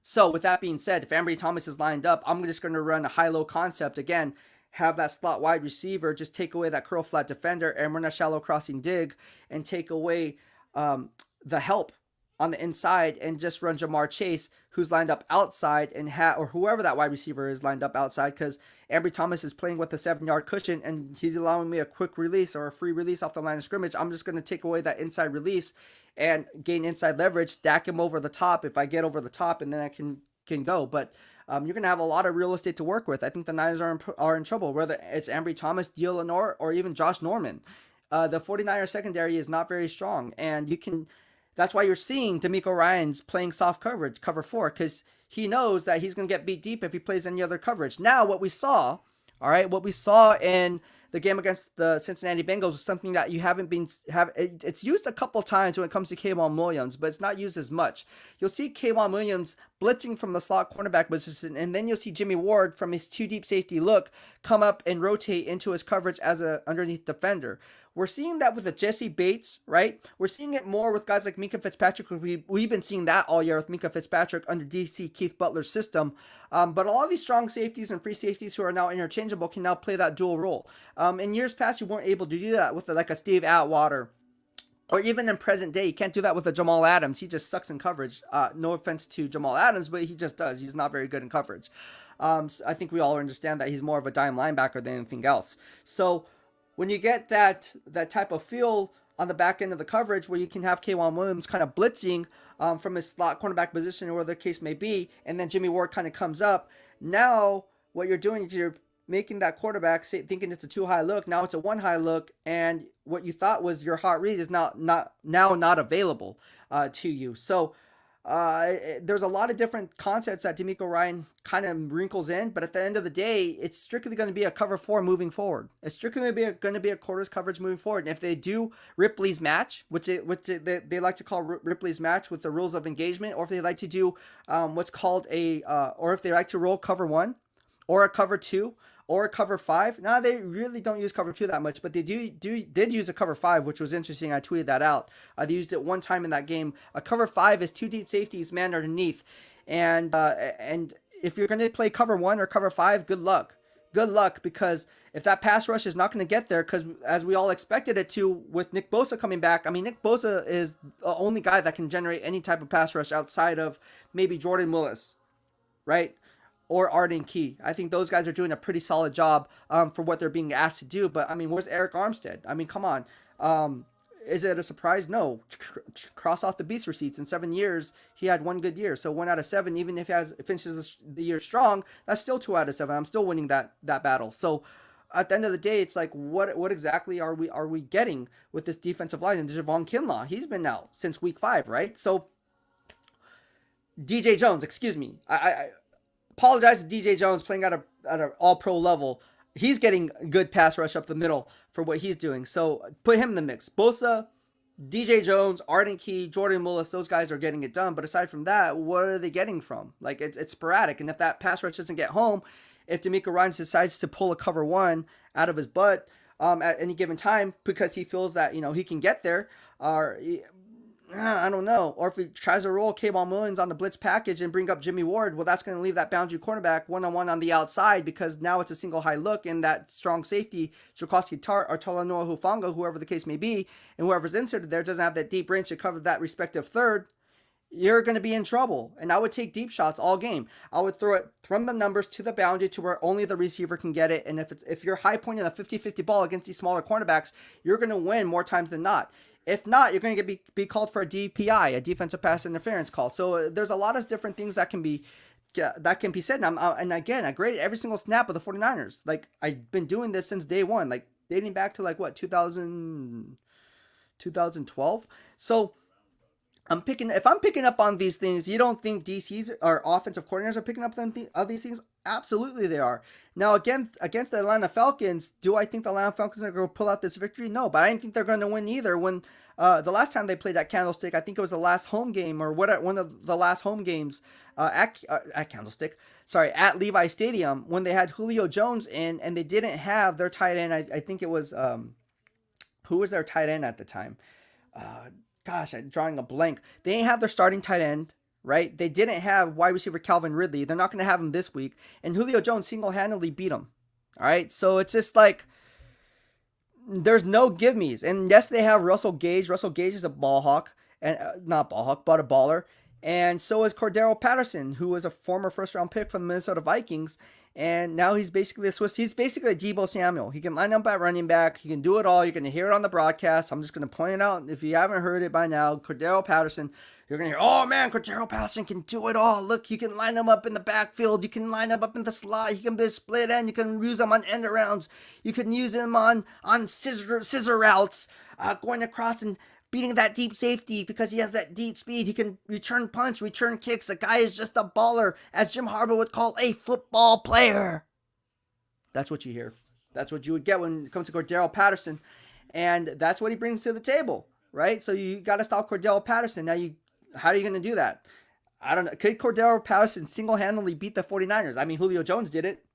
So with that being said, if Ambry Thomas is lined up, I'm just going to run a high-low concept again. Have that slot wide receiver just take away that curl flat defender and run a shallow crossing dig and take away the help on the inside and just run Jamar Chase, who's lined up outside, and or whoever that wide receiver is lined up outside, because Ambry Thomas is playing with the 7-yard cushion and he's allowing me a quick release or a free release off the line of scrimmage. I'm just going to take away that inside release and gain inside leverage, stack him over the top if I get over the top, and then I can go. But you're going to have a lot of real estate to work with. I think the Niners are in trouble, whether it's Ambry Thomas, Dio Lenore, or even Josh Norman. The 49ers secondary is not very strong, and that's why you're seeing DeMeco Ryan's playing soft coverage, cover 4, because he knows that he's going to get beat deep if he plays any other coverage. Now, what we saw in the game against the Cincinnati Bengals was something that you it's used a couple times when it comes to K'Waun Williams, but it's not used as much. You'll see K'Waun Williams blitzing from the slot cornerback position, and then you'll see Jimmy Ward from his 2 deep safety look come up and rotate into his coverage as a underneath defender. We're seeing that with the Jesse Bates, right? We're seeing it more with guys like Minkah Fitzpatrick. We've been seeing that all year with Minkah Fitzpatrick under DC Keith Butler's system. But a lot of these strong safeties and free safeties who are now interchangeable can now play that dual role. In years past, you weren't able to do that with like a Steve Atwater. Or even in present day, you can't do that with a Jamal Adams. He just sucks in coverage. No offense to Jamal Adams, but he just does. He's not very good in coverage. So I think we all understand that he's more of a dime linebacker than anything else. So when you get that type of feel on the back end of the coverage where you can have K'Waun Williams kind of blitzing from his slot cornerback position or whatever the case may be, and then Jimmy Ward kind of comes up, now what you're doing is you're making that quarterback thinking it's a 2 high look. Now it's a 1 high look, and what you thought was your hot read is now not available to you. So there's a lot of different concepts that DeMeco Ryan kind of wrinkles in, but at the end of the day, it's strictly going to be a cover 4 moving forward. It's strictly going to be a quarters coverage moving forward. And if they do Ripley's match, which they like to call Ripley's match with the rules of engagement, or if they like to do what's called or if they like to roll cover 1 or a cover 2 or a cover 5. Now, they really don't use cover 2 that much, but they did use a cover 5, which was interesting. I tweeted that out. They used it one time in that game. A cover 5 is 2 deep safeties man underneath. And if you're going to play cover 1 or cover 5, good luck. Good luck, because if that pass rush is not going to get there, because as we all expected it to with Nick Bosa coming back, I mean, Nick Bosa is the only guy that can generate any type of pass rush outside of maybe Jordan Willis, right? Or Arden Key. I think those guys are doing a pretty solid job for what they're being asked to do. But I mean, where's Eric Armstead? I mean, come on. Is it a surprise? No. Cross off the beast receipts. In 7 years, he had one good year. So 1 out of 7, even if he finishes the year strong, that's still 2 out of 7. I'm still winning that battle. So at the end of the day, it's like, what exactly are we getting with this defensive line? And Javon Kinlaw, he's been out since week 5, right? So DJ Jones, excuse me. I apologize to DJ Jones playing at an all-pro level. He's getting good pass rush up the middle for what he's doing. So put him in the mix. Bosa, DJ Jones, Arden Key, Jordan Willis, those guys are getting it done. But aside from that, what are they getting from? Like, it's sporadic. And if that pass rush doesn't get home, if DeMeco Ryan decides to pull a cover 1 out of his butt at any given time because he feels that, he can get there, or I don't know. Or if he tries to roll K'Von Williams on the blitz package and bring up Jimmy Ward, well, that's going to leave that boundary cornerback one-on-one on the outside, because now it's a single high look, and that strong safety, Jaquiski Tartt or Talanoa Hufanga, whoever the case may be, and whoever's inserted there doesn't have that deep range to cover that respective third, you're going to be in trouble. And I would take deep shots all game. I would throw it from the numbers to the boundary to where only the receiver can get it. And if you're high pointing a 50-50 ball against these smaller cornerbacks, you're going to win more times than not. If not, you're going to be called for a DPI, a defensive pass interference call. So there's a lot of different things that can be said. And again, I graded every single snap of the 49ers. Like, I've been doing this since day one, like dating back to 2012. So if I'm picking up on these things, you don't think DC's or offensive coordinators are picking up on these things? Absolutely they are. Now, again, against the Atlanta Falcons, do I think the Atlanta Falcons are going to pull out this victory? No, but I didn't think they're going to win either. When the last time they played at Candlestick, I think it was the last home game, or one of the last home games at Candlestick, at Levi Stadium, when they had Julio Jones in, and they didn't have their tight end. I think it was, who was their tight end at the time? I'm drawing a blank. They didn't have their starting tight end, right? They didn't have wide receiver Calvin Ridley. They're not going to have him this week. And Julio Jones single-handedly beat him. All right? So it's just like, there's no give-me's. And yes, they have Russell Gage. Russell Gage is a ball hawk. And not ball hawk, but a baller. And so is Cordero Patterson, who was a former first-round pick from the Minnesota Vikings. And now he's basically a Deebo Samuel. He can line up at running back. He can do it all. You're going to hear it on the broadcast. I'm just going to point it out. If you haven't heard it by now, Cordero Patterson, you're going to hear, oh man, Cordero Patterson can do it all. Look, you can line him up in the backfield. You can line him up in the slot. He can be a split end. You can use him on end arounds. You can use him on scissor routes, going across and beating that deep safety because he has that deep speed. He can return punts, return kicks. The guy is just a baller, as Jim Harbaugh would call a football player. That's what you hear. That's what you would get when it comes to Cordero Patterson. And that's what he brings to the table, right? So you got to stop Cordero Patterson. Now, how are you going to do that? I don't know. Could Cordero Patterson single-handedly beat the 49ers? I mean, Julio Jones did it.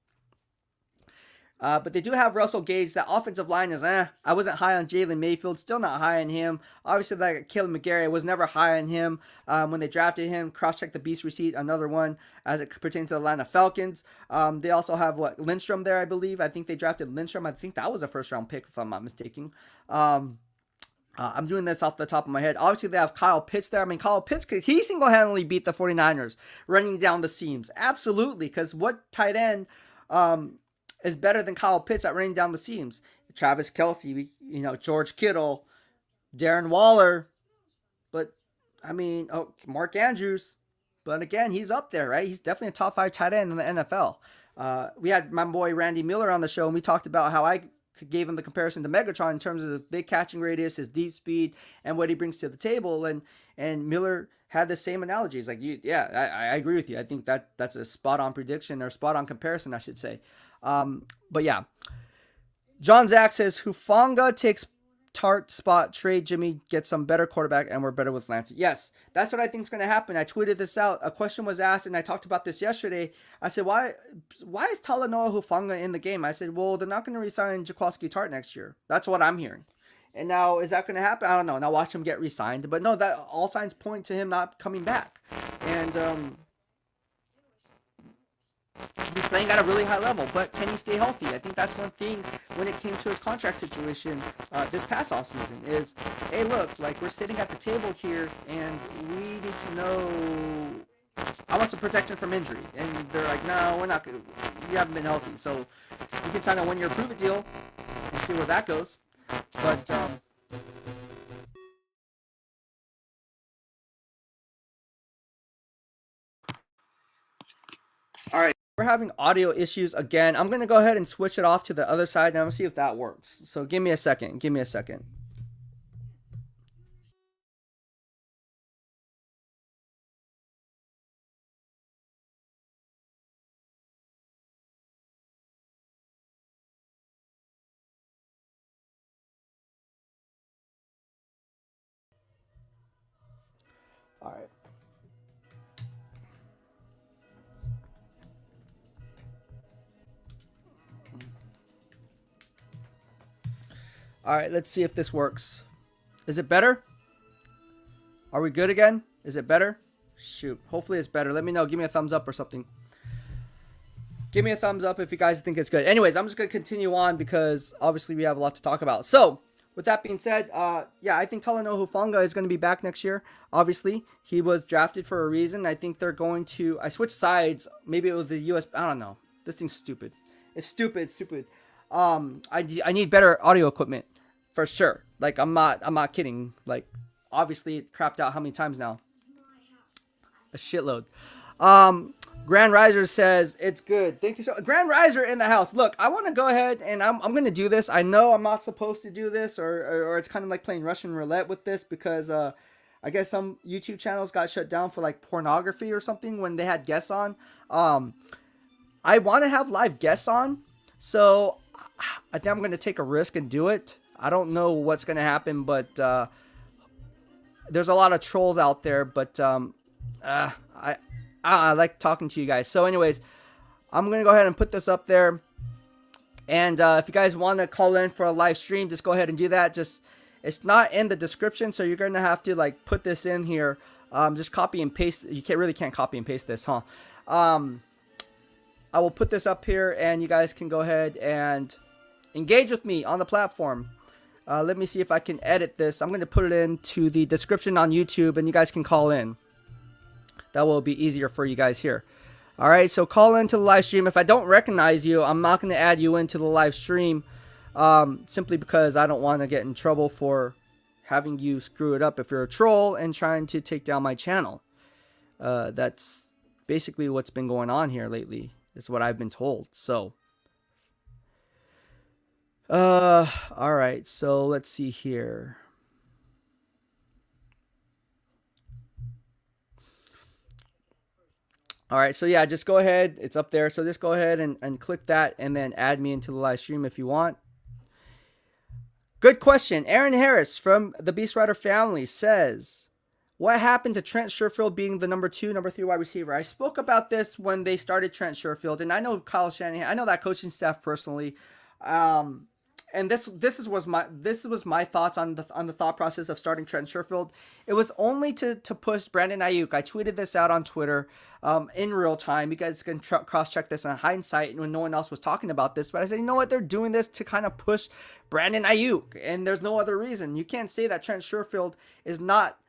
But they do have Russell Gage. That offensive line is, I wasn't high on Jalen Mayfield. Still not high on him. Obviously, like Caleb McGarry, I was never high on him when they drafted him. Cross-check the beast receipt, another one as it pertains to the Atlanta Falcons. They also have, Lindstrom there, I believe. I think they drafted Lindstrom. I think that was a first-round pick, if I'm not mistaken. I'm doing this off the top of my head. Obviously, they have Kyle Pitts there. I mean, Kyle Pitts, he single-handedly beat the 49ers running down the seams. Absolutely, because what tight end is better than Kyle Pitts at running down the seams? Travis Kelce, George Kittle, Darren Waller, but Mark Andrews. But again, he's up there, right? He's definitely a top 5 tight end in the NFL. We had my boy Randy Miller on the show, and we talked about how I gave him the comparison to Megatron in terms of the big catching radius, his deep speed, and what he brings to the table. And Miller had the same analogies. I agree with you. I think that's a spot-on prediction, or spot-on comparison, I should say. But yeah, John Zach says Hufanga takes Tart spot, trade Jimmy, get some better quarterback, and we're better with Lance. Yes, that's what I think is going to happen. I tweeted this out. A question was asked, and I talked about this yesterday. I said, why is Talanoa Hufanga in the game? I said, well, they're not going to resign Jaquiski Tartt next year. That's what I'm hearing. And now, is that going to happen? I don't know. Now watch him get re-signed. But no, that all signs point to him not coming back. And He's playing at a really high level, but can he stay healthy? I think that's one thing when it came to his contract situation this past offseason is, hey, look, like we're sitting at the table here, and we need to know. I want some protection from injury, and they're like, no, we're not. You haven't been healthy, so you can sign a 1-year prove-it deal and see where that goes. But all right, we're having audio issues again. I'm gonna go ahead and switch it off to the other side, and I'm gonna see if that works. So give me a second. Give me a second. All right. All right, let's see if this works. Is it better? Are we good again? Is it better? Shoot. Hopefully it's better. Let me know. Give me a thumbs up or something. Give me a thumbs up if you guys think it's good. Anyways, I'm just going to continue on because obviously we have a lot to talk about. So, with that being said, yeah, I think Talanoa Hufanga is going to be back next year. Obviously, he was drafted for a reason. I think they're going to... I switched sides. Maybe it was the US... I don't know. This thing's stupid. It's stupid, stupid. I need better audio equipment. For sure. Like, I'm not kidding. Like, obviously, it crapped out how many times now? A shitload. Grand Riser says, it's good. Thank you so much. Grand Riser in the house. Look, I want to go ahead and I'm going to do this. I know I'm not supposed to do this or it's kind of like playing Russian roulette with this because I guess some YouTube channels got shut down for like pornography or something when they had guests on. I want to have live guests on. So I think I'm going to take a risk and do it. I don't know what's going to happen, but there's a lot of trolls out there, but I like talking to you guys. So anyways, I'm going to go ahead and put this up there. And if you guys want to call in for a live stream, just go ahead and do that. Just it's not in the description, so you're going to have to like put this in here. Just copy and paste. You can't copy and paste this, huh? I will put this up here, and you guys can go ahead and engage with me on the platform. Let me see if I can edit this. I'm going to put it into the description on YouTube, and you guys can call in. That will be easier for you guys here. All right, so call into the live stream. If I don't recognize you, I'm not going to add you into the live stream simply because I don't want to get in trouble for having you screw it up if you're a troll and trying to take down my channel. That's basically what's been going on here lately, is what I've been told. So, all right, so let's see here. All right, so yeah, just go ahead. It's up there. So just go ahead and click that and then add me into the live stream if you want. Good question. Aaron Harris from the BEASTwriter family says, what happened to Trent Sherfield being the number 2, number 3 wide receiver? I spoke about this when they started Trent Sherfield, and I know Kyle Shanahan. I know that coaching staff personally. And this was my thoughts on the thought process of starting Trent Sherfield. It was only to push Brandon Ayuk. I tweeted this out on Twitter in real time. You guys can cross check this in hindsight when no one else was talking about this. But I said, you know what? They're doing this to kind of push Brandon Ayuk, and there's no other reason. You can't say that Trent Sherfield is not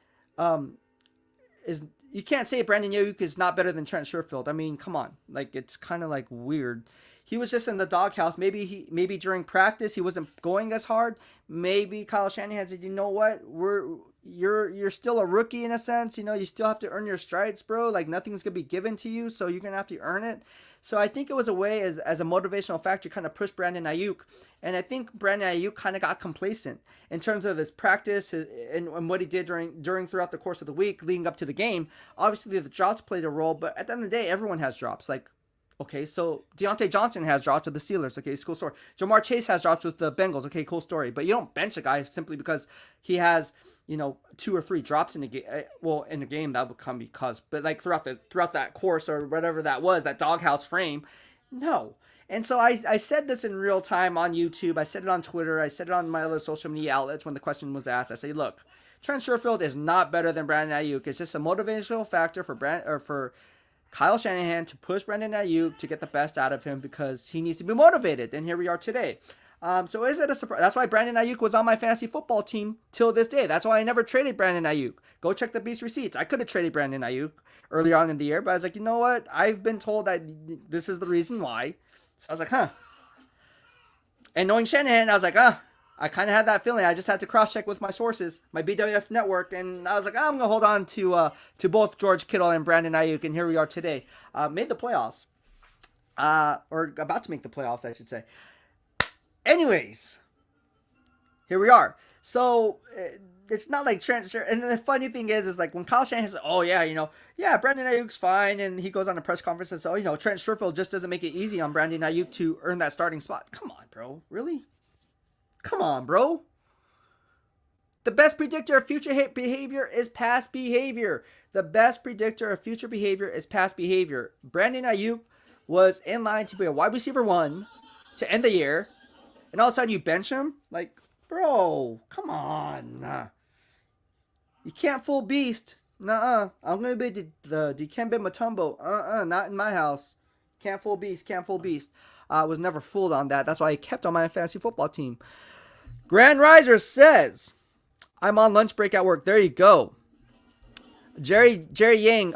you can't say Brandon Ayuk is not better than Trent Sherfield. I mean, come on, like it's kind of like weird. He was just in the doghouse. Maybe during practice he wasn't going as hard. Maybe Kyle Shanahan said, you know what, you're still a rookie in a sense. You know, you still have to earn your stripes, bro. Like nothing's gonna be given to you, so you're gonna have to earn it. So I think it was a way as a motivational factor, kind of push Brandon Ayuk. And I think Brandon Ayuk kind of got complacent in terms of his practice and what he did throughout the course of the week leading up to the game. Obviously the drops played a role, but at the end of the day, everyone has drops. Like, okay, so Deontay Johnson has drops with the Steelers. Okay, it's a cool story. Jamar Chase has drops with the Bengals. Okay, cool story. But you don't bench a guy simply because he has, 2 or 3 drops in the game. Well, in the game that would come but like throughout that course or whatever that was, that doghouse frame, no. And so I said this in real time on YouTube. I said it on Twitter. I said it on my other social media outlets when the question was asked. I say, look, Trent Sherfield is not better than Brandon Ayuk. It's just a motivational factor for Kyle Shanahan to push Brandon Ayuk to get the best out of him because he needs to be motivated. And here we are today. So is it a surprise? That's why Brandon Ayuk was on my fantasy football team till this day. That's why I never traded Brandon Ayuk. Go check the Beast receipts. I could have traded Brandon Ayuk earlier on in the year, but I was like, you know what? I've been told that this is the reason why. So I was like, huh. And knowing Shanahan, I was like, I kind of had that feeling. I just had to cross-check with my sources, my BWF network, and I was like, I'm going to hold on to both George Kittle and Brandon Ayuk, and here we are today. Made the playoffs. Or about to make the playoffs, I should say. Anyways, here we are. So, it's not like Trent, and the funny thing is like when Kyle Shanahan says, oh yeah, Brandon Ayuk's fine, and he goes on a press conference and says, oh, Trent Sherfield just doesn't make it easy on Brandon Ayuk to earn that starting spot. Come on, bro. Really? Come on, bro. The best predictor of future behavior is past behavior. The best predictor of future behavior is past behavior. Brandon Ayuk was in line to be a wide receiver 1 to end the year, and all of a sudden you bench him? Like, bro, come on. You can't fool Beast. Nuh-uh. I'm going to be the Dikembe Mutombo. Not in my house. Can't fool Beast. Can't fool Beast. I was never fooled on that. That's why I kept on my fantasy football team. Grand Riser says, I'm on lunch break at work. There you go. Jerry Yang.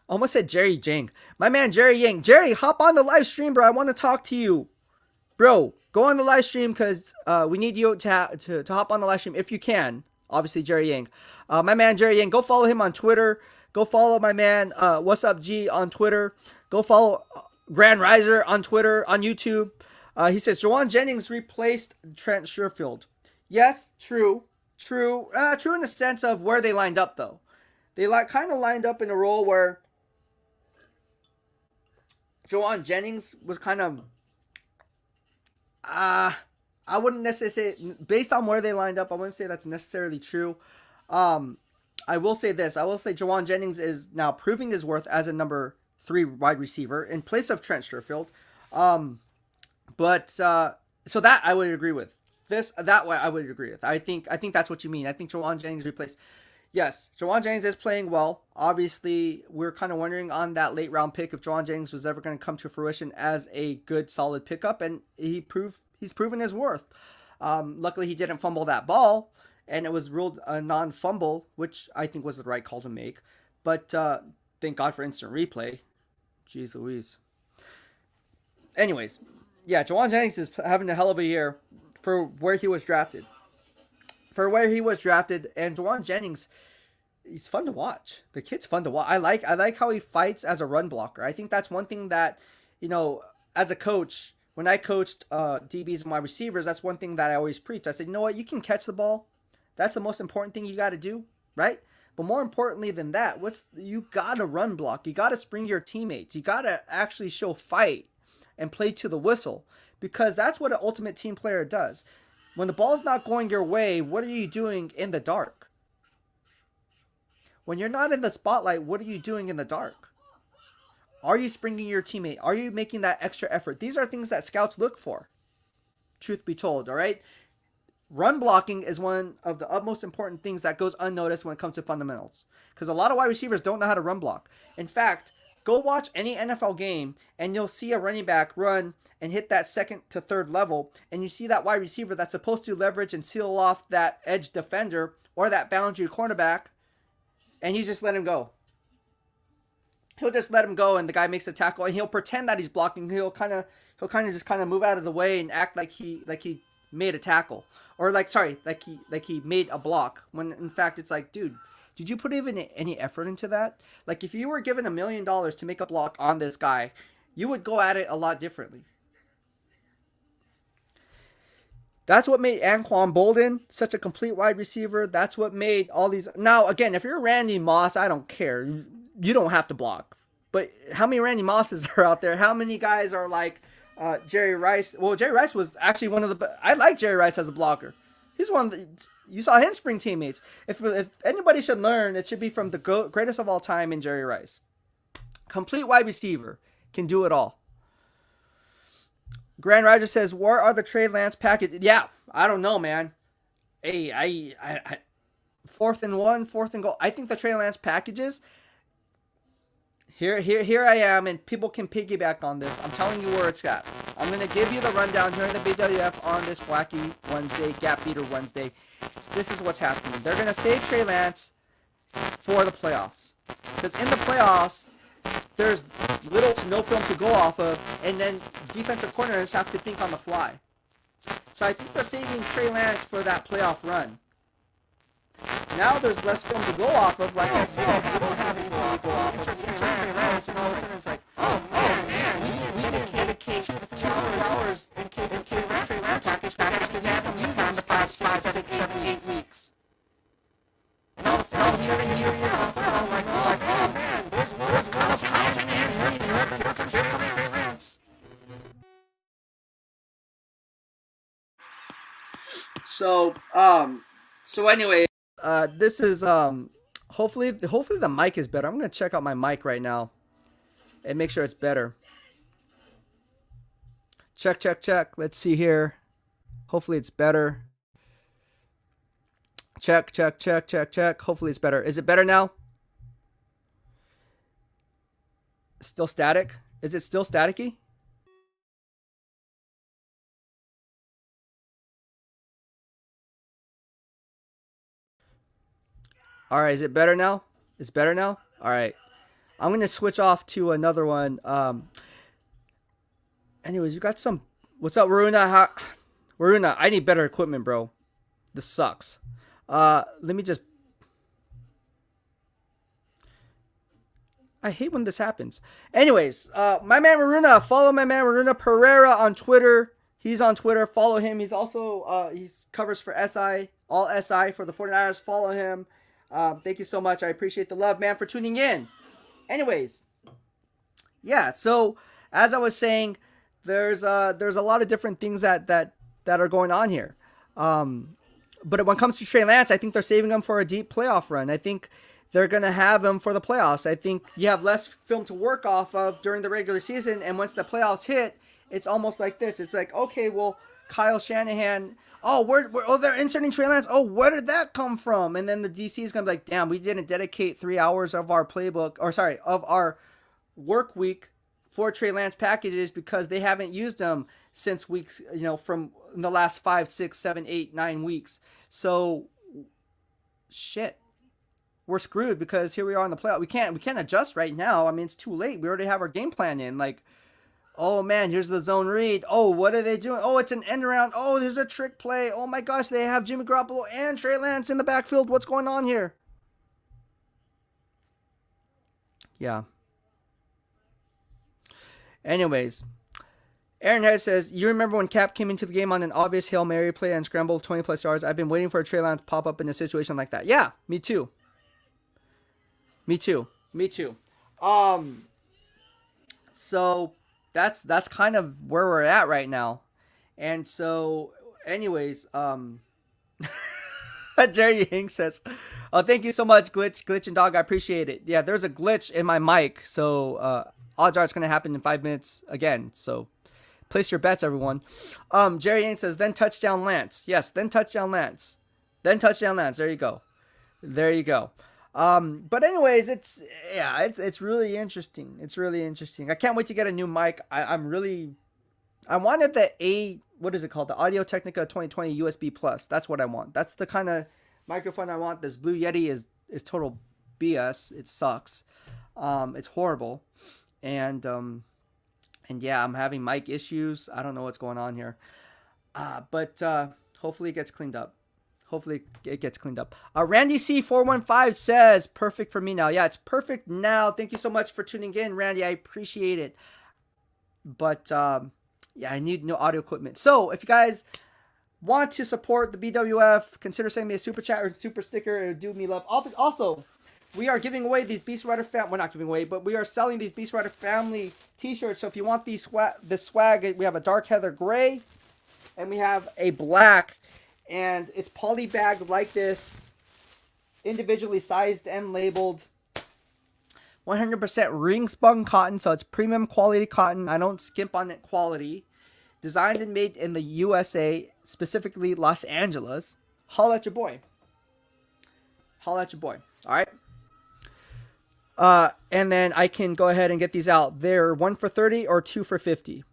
Almost said Jerry Jang. My man Jerry Yang. Jerry, hop on the live stream, bro. I want to talk to you. Bro, go on the live stream because we need you to hop on the live stream if you can. Obviously, Jerry Yang. My man Jerry Yang, go follow him on Twitter. Go follow my man What's Up G on Twitter. Go follow Grand Riser on Twitter, on YouTube. He says, Jawan Jennings replaced Trent Sherfield. Yes, true. True in the sense of where they lined up, though. They kind of lined up in a role where Jawan Jennings was kind of... I wouldn't necessarily say, based on where they lined up, I wouldn't say that's necessarily true. I will say this. I will say Jawan Jennings is now proving his worth as a number 3 wide receiver in place of Trent Sherfield. So that I would agree with. That way I would agree with. I think that's what you mean. I think Jawan Jennings replaced. Yes, Jawan Jennings is playing well. Obviously, we're kind of wondering on that late round pick if Jawan Jennings was ever going to come to fruition as a good, solid pickup, and he's proven his worth. Luckily, he didn't fumble that ball, and it was ruled a non-fumble, which I think was the right call to make. But thank God for instant replay. Jeez Louise. Anyways, yeah, Jawan Jennings is having a hell of a year for where he was drafted. And Jawan Jennings, he's fun to watch. The kid's fun to watch. I like how he fights as a run blocker. I think that's one thing that, as a coach, when I coached DBs and wide receivers, that's one thing that I always preach. I said, you know what? You can catch the ball. That's the most important thing you got to do, right? But more importantly than that, you got to run block. You got to spring your teammates. You got to actually show fight and play to the whistle, because that's what an ultimate team player does. When the ball's not going your way, what are you doing in the dark? When you're not in the spotlight, what are you doing in the dark? Are you springing your teammate? Are you making that extra effort? These are things that scouts look for. Truth be told, all right? Run blocking is one of the utmost important things that goes unnoticed when it comes to fundamentals. Because a lot of wide receivers don't know how to run block. In fact, go watch any NFL game and you'll see a running back run and hit that second to third level, and you see that wide receiver that's supposed to leverage and seal off that edge defender or that boundary cornerback, and you just let him go. He'll just let him go, and the guy makes a tackle, and he'll pretend that he's blocking. He'll kind of just move out of the way and act like he made a tackle, or like he made a block, when in fact it's like, dude, did you put even any effort into that? Like, if you were given $1 million to make a block on this guy, you would go at it a lot differently. That's what made Anquan Bolden such a complete wide receiver. That's what made all these. Now, again, if you're Randy Moss, I don't care. You don't have to block. But how many Randy Mosses are out there? How many guys are like Jerry Rice? Well, Jerry Rice was actually one of the. I like Jerry Rice as a blocker. He's one of the. You saw him spring teammates. If anybody should learn, it should be from the greatest of all time in Jerry Rice. Complete wide receiver. Can do it all. Grand Roger says, where are the Trey Lance packages? Yeah, I don't know, man. Hey, I 4th and 1, 4th and goal. I think the Trey Lance packages, Here I am, and people can piggyback on this. I'm telling you where it's at. I'm gonna give you the rundown here in the BWF on this wacky Wednesday, Gap Beater Wednesday. This is what's happening. They're gonna save Trey Lance for the playoffs, because in the playoffs there's little to no film to go off of, and then defensive coordinators have to think on the fly. So I think they're saving Trey Lance for that playoff run. Now there's less film to go off of. Like I said, we don't have any film to go off of. Trey Lance, and all of a sudden it's like, oh man, we dedicate 2 to 3 hours in case of Trey Lance package because he hasn't used it in the past 5, 6, 7, 8 weeks. And all of a sudden here he is on film. I was like, oh man, there's college fans leaving. Here comes Trey Lance. So anyway, this is hopefully the mic is better. I'm gonna check out my mic right now and make sure it's better. Check. Let's see here. Hopefully it's better. Check. Hopefully it's better. Is it better now? Still static? Is it still staticky? All right, is it better now? It's better now? All right. I'm going to switch off to another one. Anyways, you got some... What's up, Waruna? Waruna, I need better equipment, bro. This sucks. Let me just... I hate when this happens. Anyways, my man Waruna. Follow my man Waruna Pereira on Twitter. He's on Twitter. Follow him. He's also... he's covers for SI. All SI for the 49ers. Follow him. Thank you so much. I appreciate the love, man, for tuning in. Anyways, yeah. So as I was saying, there's a lot of different things that are going on here. But when it comes to Trey Lance, I think they're saving him for a deep playoff run. I think they're gonna have him for the playoffs. I think you have less film to work off of during the regular season, and once the playoffs hit, it's almost like this. It's like, okay, well, Kyle Shanahan. Oh, they're inserting Trey Lance. Oh, where did that come from? And then the DC is going to be like, damn, we didn't dedicate 3 hours of our of our work week for Trey Lance packages because they haven't used them since weeks, from the last 5, 6, 7, 8, 9 weeks. So, shit. We're screwed because here we are in the playoff. We can't adjust right now. I mean, it's too late. We already have our game plan in. Like, oh man, here's the zone read. Oh, what are they doing? Oh, it's an end around. Oh, there's a trick play. Oh my gosh, they have Jimmy Garoppolo and Trey Lance in the backfield. What's going on here? Yeah. Anyways, Aaron Head says, you remember when Cap came into the game on an obvious Hail Mary play and scrambled 20 plus yards? I've been waiting for a Trey Lance pop up in a situation like that. Yeah, me too. So that's kind of where we're at right now. And so anyways, Jerry Hink says, oh, thank you so much, Glitch and Dog. I appreciate it. Yeah, there's a glitch in my mic. So odds are it's going to happen in 5 minutes again. So place your bets, everyone. Jerry Hink says, then touchdown Lance. Yes, then touchdown Lance. There you go. But anyways, it's really interesting. I can't wait to get a new mic. I wanted the what is it called? The Audio Technica 2020 USB Plus. That's what I want. That's the kind of microphone I want. This Blue Yeti is total BS. It sucks. It's horrible. And yeah, I'm having mic issues. I don't know what's going on here. But hopefully it gets cleaned up. Randy C415 says, perfect for me now. Yeah, it's perfect now. Thank you so much for tuning in, Randy. I appreciate it. But, yeah, I need no audio equipment. So, if you guys want to support the BWF, consider sending me a super chat or super sticker. It would do me love. Also, we are giving away these BEASTwriter we're not giving away, but we are selling these BEASTwriter family t-shirts. So, if you want this swag, we have a dark heather gray, and we have a black. And it's poly-bagged like this, individually sized and labeled. 100% ring-spun cotton, so it's premium quality cotton. I don't skimp on it quality. Designed and made in the USA, specifically Los Angeles. Holla at your boy. All right? And then I can go ahead and get these out. They're 1 for 30 or 2 for 50.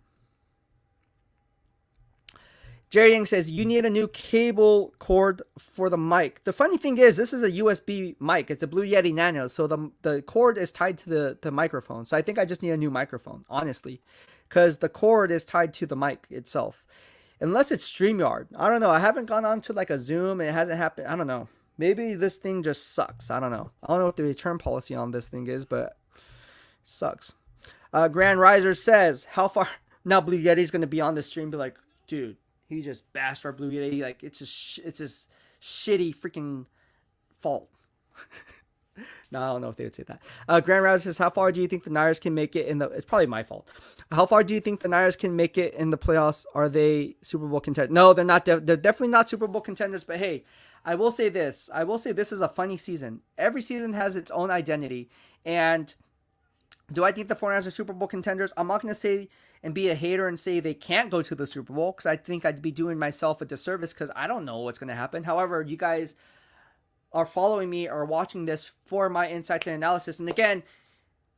Jerry Yang says, you need a new cable cord for the mic. The funny thing is, this is a USB mic. It's a Blue Yeti Nano. So the cord is tied to the microphone. So I think I just need a new microphone, honestly. Because the cord is tied to the mic itself. Unless it's StreamYard. I don't know. I haven't gone on to like a Zoom and it hasn't happened. I don't know. Maybe this thing just sucks. I don't know. I don't know what the return policy on this thing is, but it sucks. Grand Riser says, how far... Now Blue Yeti's going to be on the stream be like, dude, he just bashed our Blue Yeti. Like, it's his shitty freaking fault. No, I don't know if they would say that. Grand Riser says, how far do you think the Niners can make it in the... It's probably my fault. How far do you think the Niners can make it in the playoffs? Are they Super Bowl contenders? No, they're not. They're definitely not Super Bowl contenders. But hey, I will say this. I will say this is a funny season. Every season has its own identity. And do I think the 49ers are Super Bowl contenders? I'm not going to say and be a hater and say they can't go to the Super Bowl, because I think I'd be doing myself a disservice, because I don't know what's going to happen. However, you guys are following me or watching this for my insights and analysis. And again,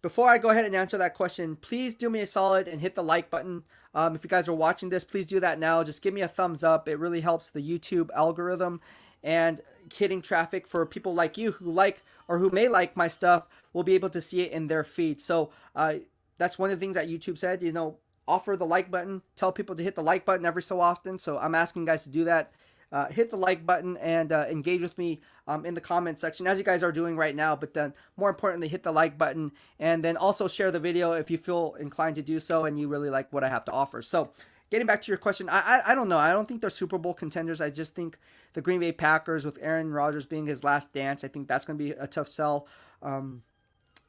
before I go ahead and answer that question, please do me a solid and hit the like button. If you guys are watching this, please do that now. Just give me a thumbs up. It really helps the YouTube algorithm, and hitting traffic for people like you who like or who may like my stuff will be able to see it in their feed. So that's one of the things that YouTube said, offer the like button, tell people to hit the like button every so often. So I'm asking guys to do that. Hit the like button and engage with me in the comment section, as you guys are doing right now. But then more importantly, hit the like button, and then also share the video if you feel inclined to do so and you really like what I have to offer. So getting back to your question, I don't know. I don't think they're Super Bowl contenders. I just think the Green Bay Packers, with Aaron Rodgers being his last dance, I think that's going to be a tough sell.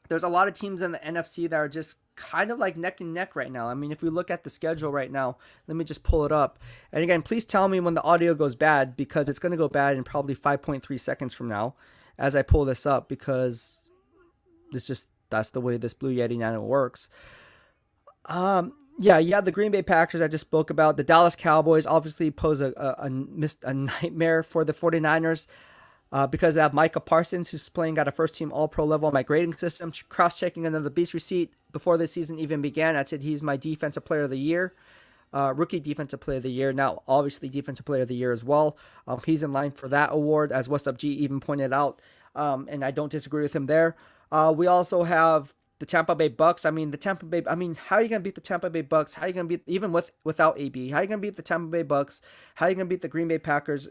There's a lot of teams in the NFC that are just kind of like neck and neck right now. I mean, if we look at the schedule right now, let me just pull it up. And again, please tell me when the audio goes bad, because it's going to go bad in probably 5.3 seconds from now as I pull this up, because that's the way this Blue Yeti Nano works. Yeah, the Green Bay Packers I just spoke about. The Dallas Cowboys obviously pose a nightmare for the 49ers. Because they have Micah Parsons, who's playing at a first-team All-Pro level on my grading system. Cross-checking another Beast receipt before the season even began. I said he's my Defensive Player of the Year, Rookie Defensive Player of the Year. Now, obviously, Defensive Player of the Year as well. He's in line for that award, as What's Up G even pointed out, and I don't disagree with him there. We also have the Tampa Bay Bucks. How are you going to beat the Tampa Bay Bucks? How are you going to beat, even without AB? How are you going to beat the Tampa Bay Bucks? How are you going to beat the Green Bay Packers?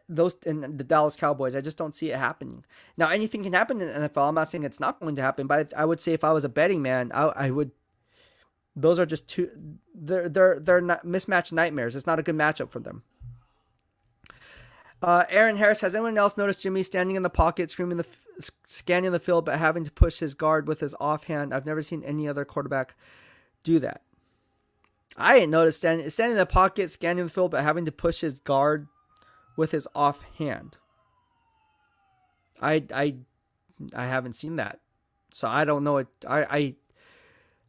Those and the Dallas Cowboys, I just don't see it happening. Now, anything can happen in the NFL. I'm not saying it's not going to happen, but I would say if I was a betting man, I would. Those are just two. They're not mismatched nightmares. It's not a good matchup for them. Aaron Harris, has anyone else noticed Jimmy standing in the pocket, scanning the field, but having to push his guard with his offhand? I've never seen any other quarterback do that. I didn't notice standing in the pocket, scanning the field, but having to push his guard with his offhand. I haven't seen that, so I don't know it. I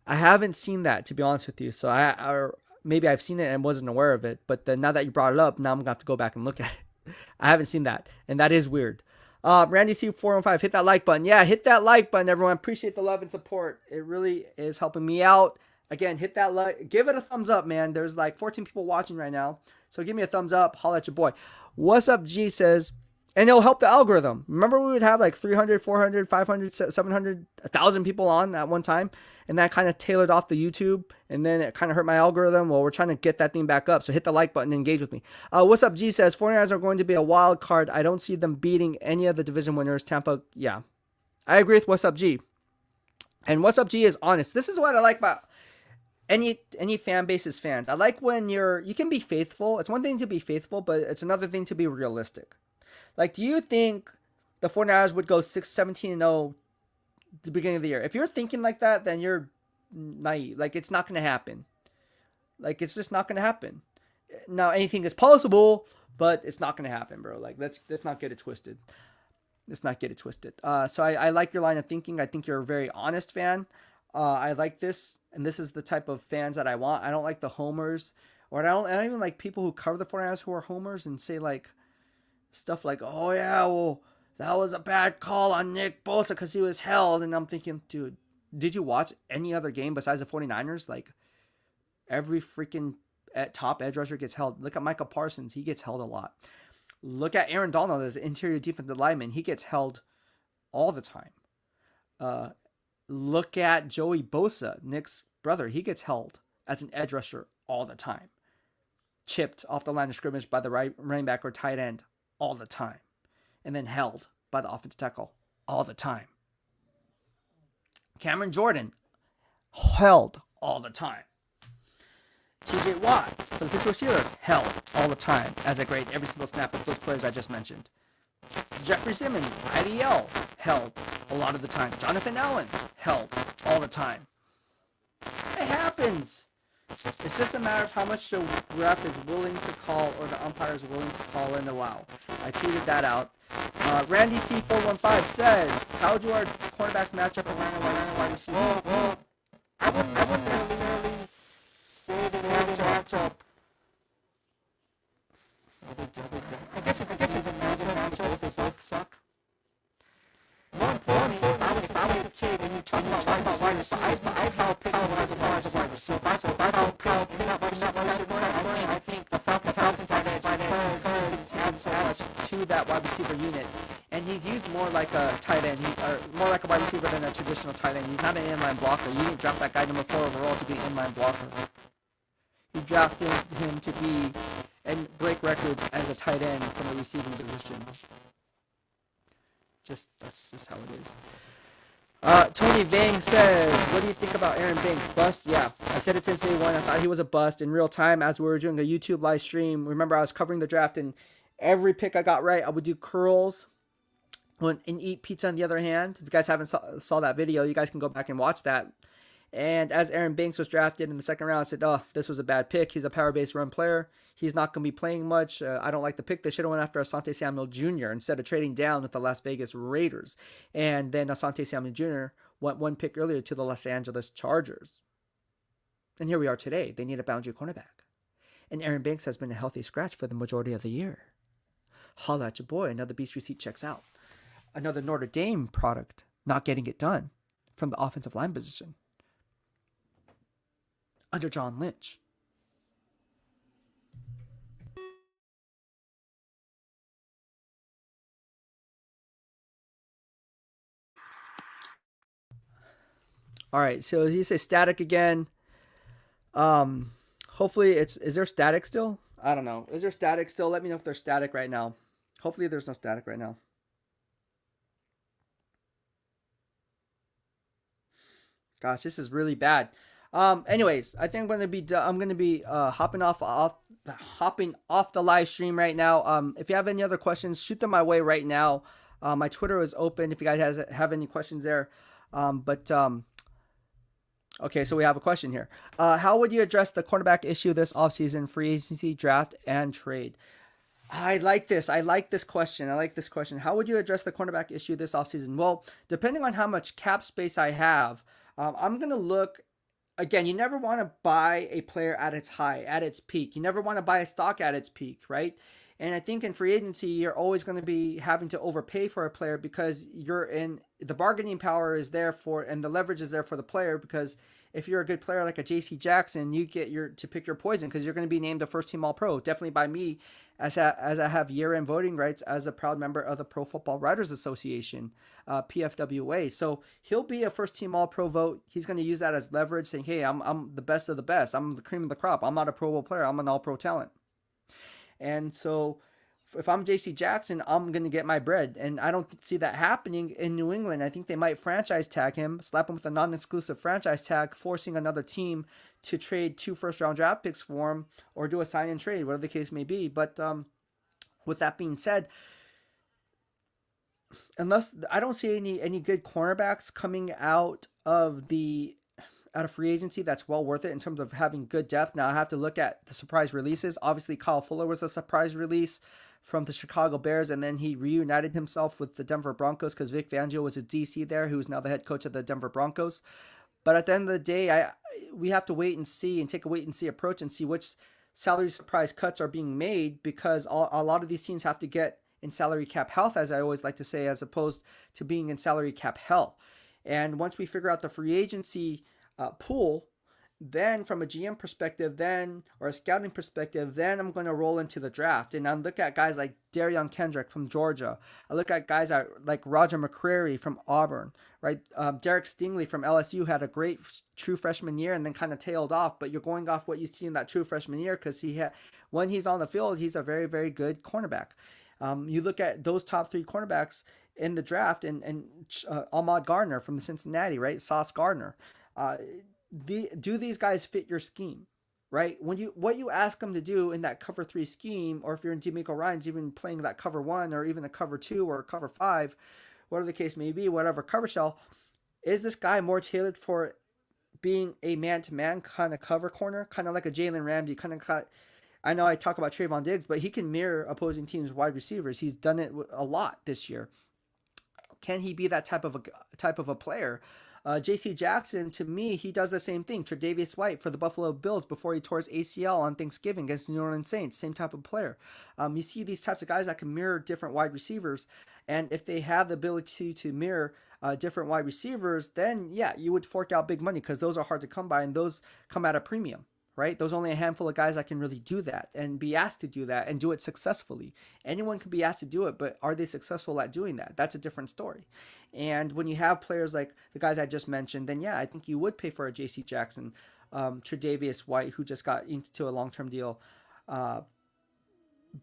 haven't seen that, to be honest with you. So maybe I've seen it and wasn't aware of it. But then now that you brought it up, now I'm gonna have to go back and look at it. I haven't seen that, and that is weird. Randy C415, hit that like button. Yeah, hit that like button, everyone. Appreciate the love and support. It really is helping me out. Again, hit that like, give it a thumbs up, man. There's like 14 people watching right now, so give me a thumbs up. Holla at your boy. What's Up G says, and it'll help the algorithm. Remember, we would have like 300, 400, 500, 700, 1,000 people on at one time, and that kind of tailored off the YouTube, and then it kind of hurt my algorithm. Well, we're trying to get that thing back up, so hit the like button and engage with me. What's Up G says, 49ers are going to be a wild card. I don't see them beating any of the division winners. Tampa, yeah. I agree with What's Up G. And What's Up G is honest. This is what I like about any fan base's fans. I like when you can be faithful. It's one thing to be faithful, but it's another thing to be realistic. Like, do you think the 49ers would go 17-0 at the beginning of the year? If you're thinking like that, then you're naive. Like, it's not going to happen. Like, it's just not going to happen. Now, anything is possible, but it's not going to happen, bro. Like, let's not get it twisted. Let's not get it twisted. So I like your line of thinking. I think you're a very honest fan. I like this, and this is the type of fans that I want. I don't like the homers, or I don't even like people who cover the 49ers who are homers and say like stuff like, oh yeah, well, that was a bad call on Nick Bosa because he was held. And I'm thinking, dude, did you watch any other game besides the 49ers? Like, every freaking top edge rusher gets held. Look at Michael Parsons. He gets held a lot. Look at Aaron Donald as an interior defensive lineman. He gets held all the time. Look at Joey Bosa, Nick's brother. He gets held as an edge rusher all the time. Chipped off the line of scrimmage by the running back or tight end all the time. And then held by the offensive tackle all the time. Cameron Jordan, held all the time. TJ Watt for the Pittsburgh Steelers, held all the time as a grade every single snap of those players I just mentioned. Jeffrey Simmons, IDL, held a lot of the time. Jonathan Allen, held all the time. It happens. It's just a matter of how much the ref is willing to call or the umpire is willing to call and allow. I tweeted that out. Randy C415 says, how do our cornerbacks match up Atlanta wide receiver? I wouldn't necessarily say the matchup. I guess it's a matchup. They both suck. More importantly, if I was to take, and you talk about wide receiver, I'd call pick one as a wide receiver. So if I call pick in that wide receiver, I think the Falcons have because he adds so much to that wide receiver unit. And he's used more like a tight end, or more like a wide receiver than a traditional tight end. He's not an inline blocker. You didn't draft that guy number 4 overall to be an inline blocker. You drafted him to be and break records as a tight end from the receiving position. That's just how it is. Tony Vang says, what do you think about Aaron Banks? Bust? Yeah, I said it since day one. I thought he was a bust in real time as we were doing a YouTube live stream. Remember, I was covering the draft, and every pick I got right, I would do curls and eat pizza on the other hand. If you guys haven't saw that video, you guys can go back and watch that. And as Aaron Banks was drafted in the second round, I said, oh, this was a bad pick. He's a power-based run player. He's not going to be playing much. I don't like the pick. They should have went after Asante Samuel Jr. instead of trading down with the Las Vegas Raiders. And then Asante Samuel Jr. went one pick earlier to the Los Angeles Chargers. And here we are today. They need a boundary cornerback. And Aaron Banks has been a healthy scratch for the majority of the year. Holla at your boy. Another Beast receipt checks out. Another Notre Dame product not getting it done from the offensive line position under John Lynch. All right, so he says static again. Hopefully is there static still? I don't know. Is there static still? Let me know if there's static right now. Hopefully there's no static right now. Gosh, this is really bad. Anyways, I think I'm gonna be hopping off the live stream right now. If you have any other questions, shoot them my way right now. My Twitter is open if you guys have any questions there. Okay, so we have a question here. How would you address the cornerback issue this offseason, free agency, draft, and trade? I like this question. How would you address the cornerback issue this offseason? Well, depending on how much cap space I have, I'm going to look. Again, you never want to buy a player at its high, at its peak. You never want to buy a stock at its peak, right? And I think in free agency, you're always going to be having to overpay for a player because the bargaining power is there and the leverage is there for the player, because if you're a good player like a JC Jackson, you get to pick your poison because you're going to be named a first team All-Pro, definitely by me as I have year-end voting rights as a proud member of the Pro Football Writers Association, PFWA. So he'll be a first team All-Pro vote. He's going to use that as leverage, saying, hey, I'm the best of the best. I'm the cream of the crop. I'm not a Pro Bowl player. I'm an All-Pro talent. And so if I'm JC Jackson, I'm going to get my bread. And I don't see that happening in New England. I think they might franchise tag him, slap him with a non-exclusive franchise tag, forcing another team to trade 2 first-round draft picks for him or do a sign-and trade, whatever the case may be. But with that being said, unless I don't see any good cornerbacks coming out of free agency that's well worth it in terms of having good depth. Now I have to look at the surprise releases. Obviously, Kyle Fuller was a surprise release from the Chicago Bears, and then he reunited himself with the Denver Broncos because Vic Fangio was a DC there, who's now the head coach of the Denver Broncos. But at the end of the day, we have to wait and see and take a wait and see approach and see which salary surprise cuts are being made, because a lot of these teams have to get in salary cap health, as I always like to say, as opposed to being in salary cap hell. And once we figure out the free agency pool, then from a GM perspective, then or a scouting perspective, then I'm going to roll into the draft. And I look at guys like Darion Kendrick from Georgia. I look at guys like Roger McCreary from Auburn, right? Derek Stingley from LSU had a great true freshman year and then kind of tailed off. But you're going off what you see in that true freshman year because when he's on the field, he's a very, very good cornerback. You look at those top 3 cornerbacks in the draft, and Ahmad Gardner from the Cincinnati, right? Sauce Gardner. Do these guys fit your scheme, right? What you ask them to do in that cover 3 scheme, or if you're in DeMeco Ryan's even playing that cover 1 or even a cover 2 or a cover 5, whatever the case may be, whatever cover shell, is this guy more tailored for being a man-to-man kind of cover corner, kind of like a Jalen Ramsey, I know I talk about Trayvon Diggs, but he can mirror opposing teams' wide receivers. He's done it a lot this year. Can he be that type of a player? J.C. Jackson, to me, he does the same thing. Tre'Davious White for the Buffalo Bills before he tore his ACL on Thanksgiving against the New Orleans Saints, same type of player. You see these types of guys that can mirror different wide receivers, and if they have the ability to mirror different wide receivers, then yeah, you would fork out big money because those are hard to come by and those come at a premium. Right? There's only a handful of guys that can really do that and be asked to do that and do it successfully. Anyone can be asked to do it, but are they successful at doing that? That's a different story. And when you have players like the guys I just mentioned, then yeah, I think you would pay for a J.C. Jackson, Tre'Davious White, who just got into a long-term deal.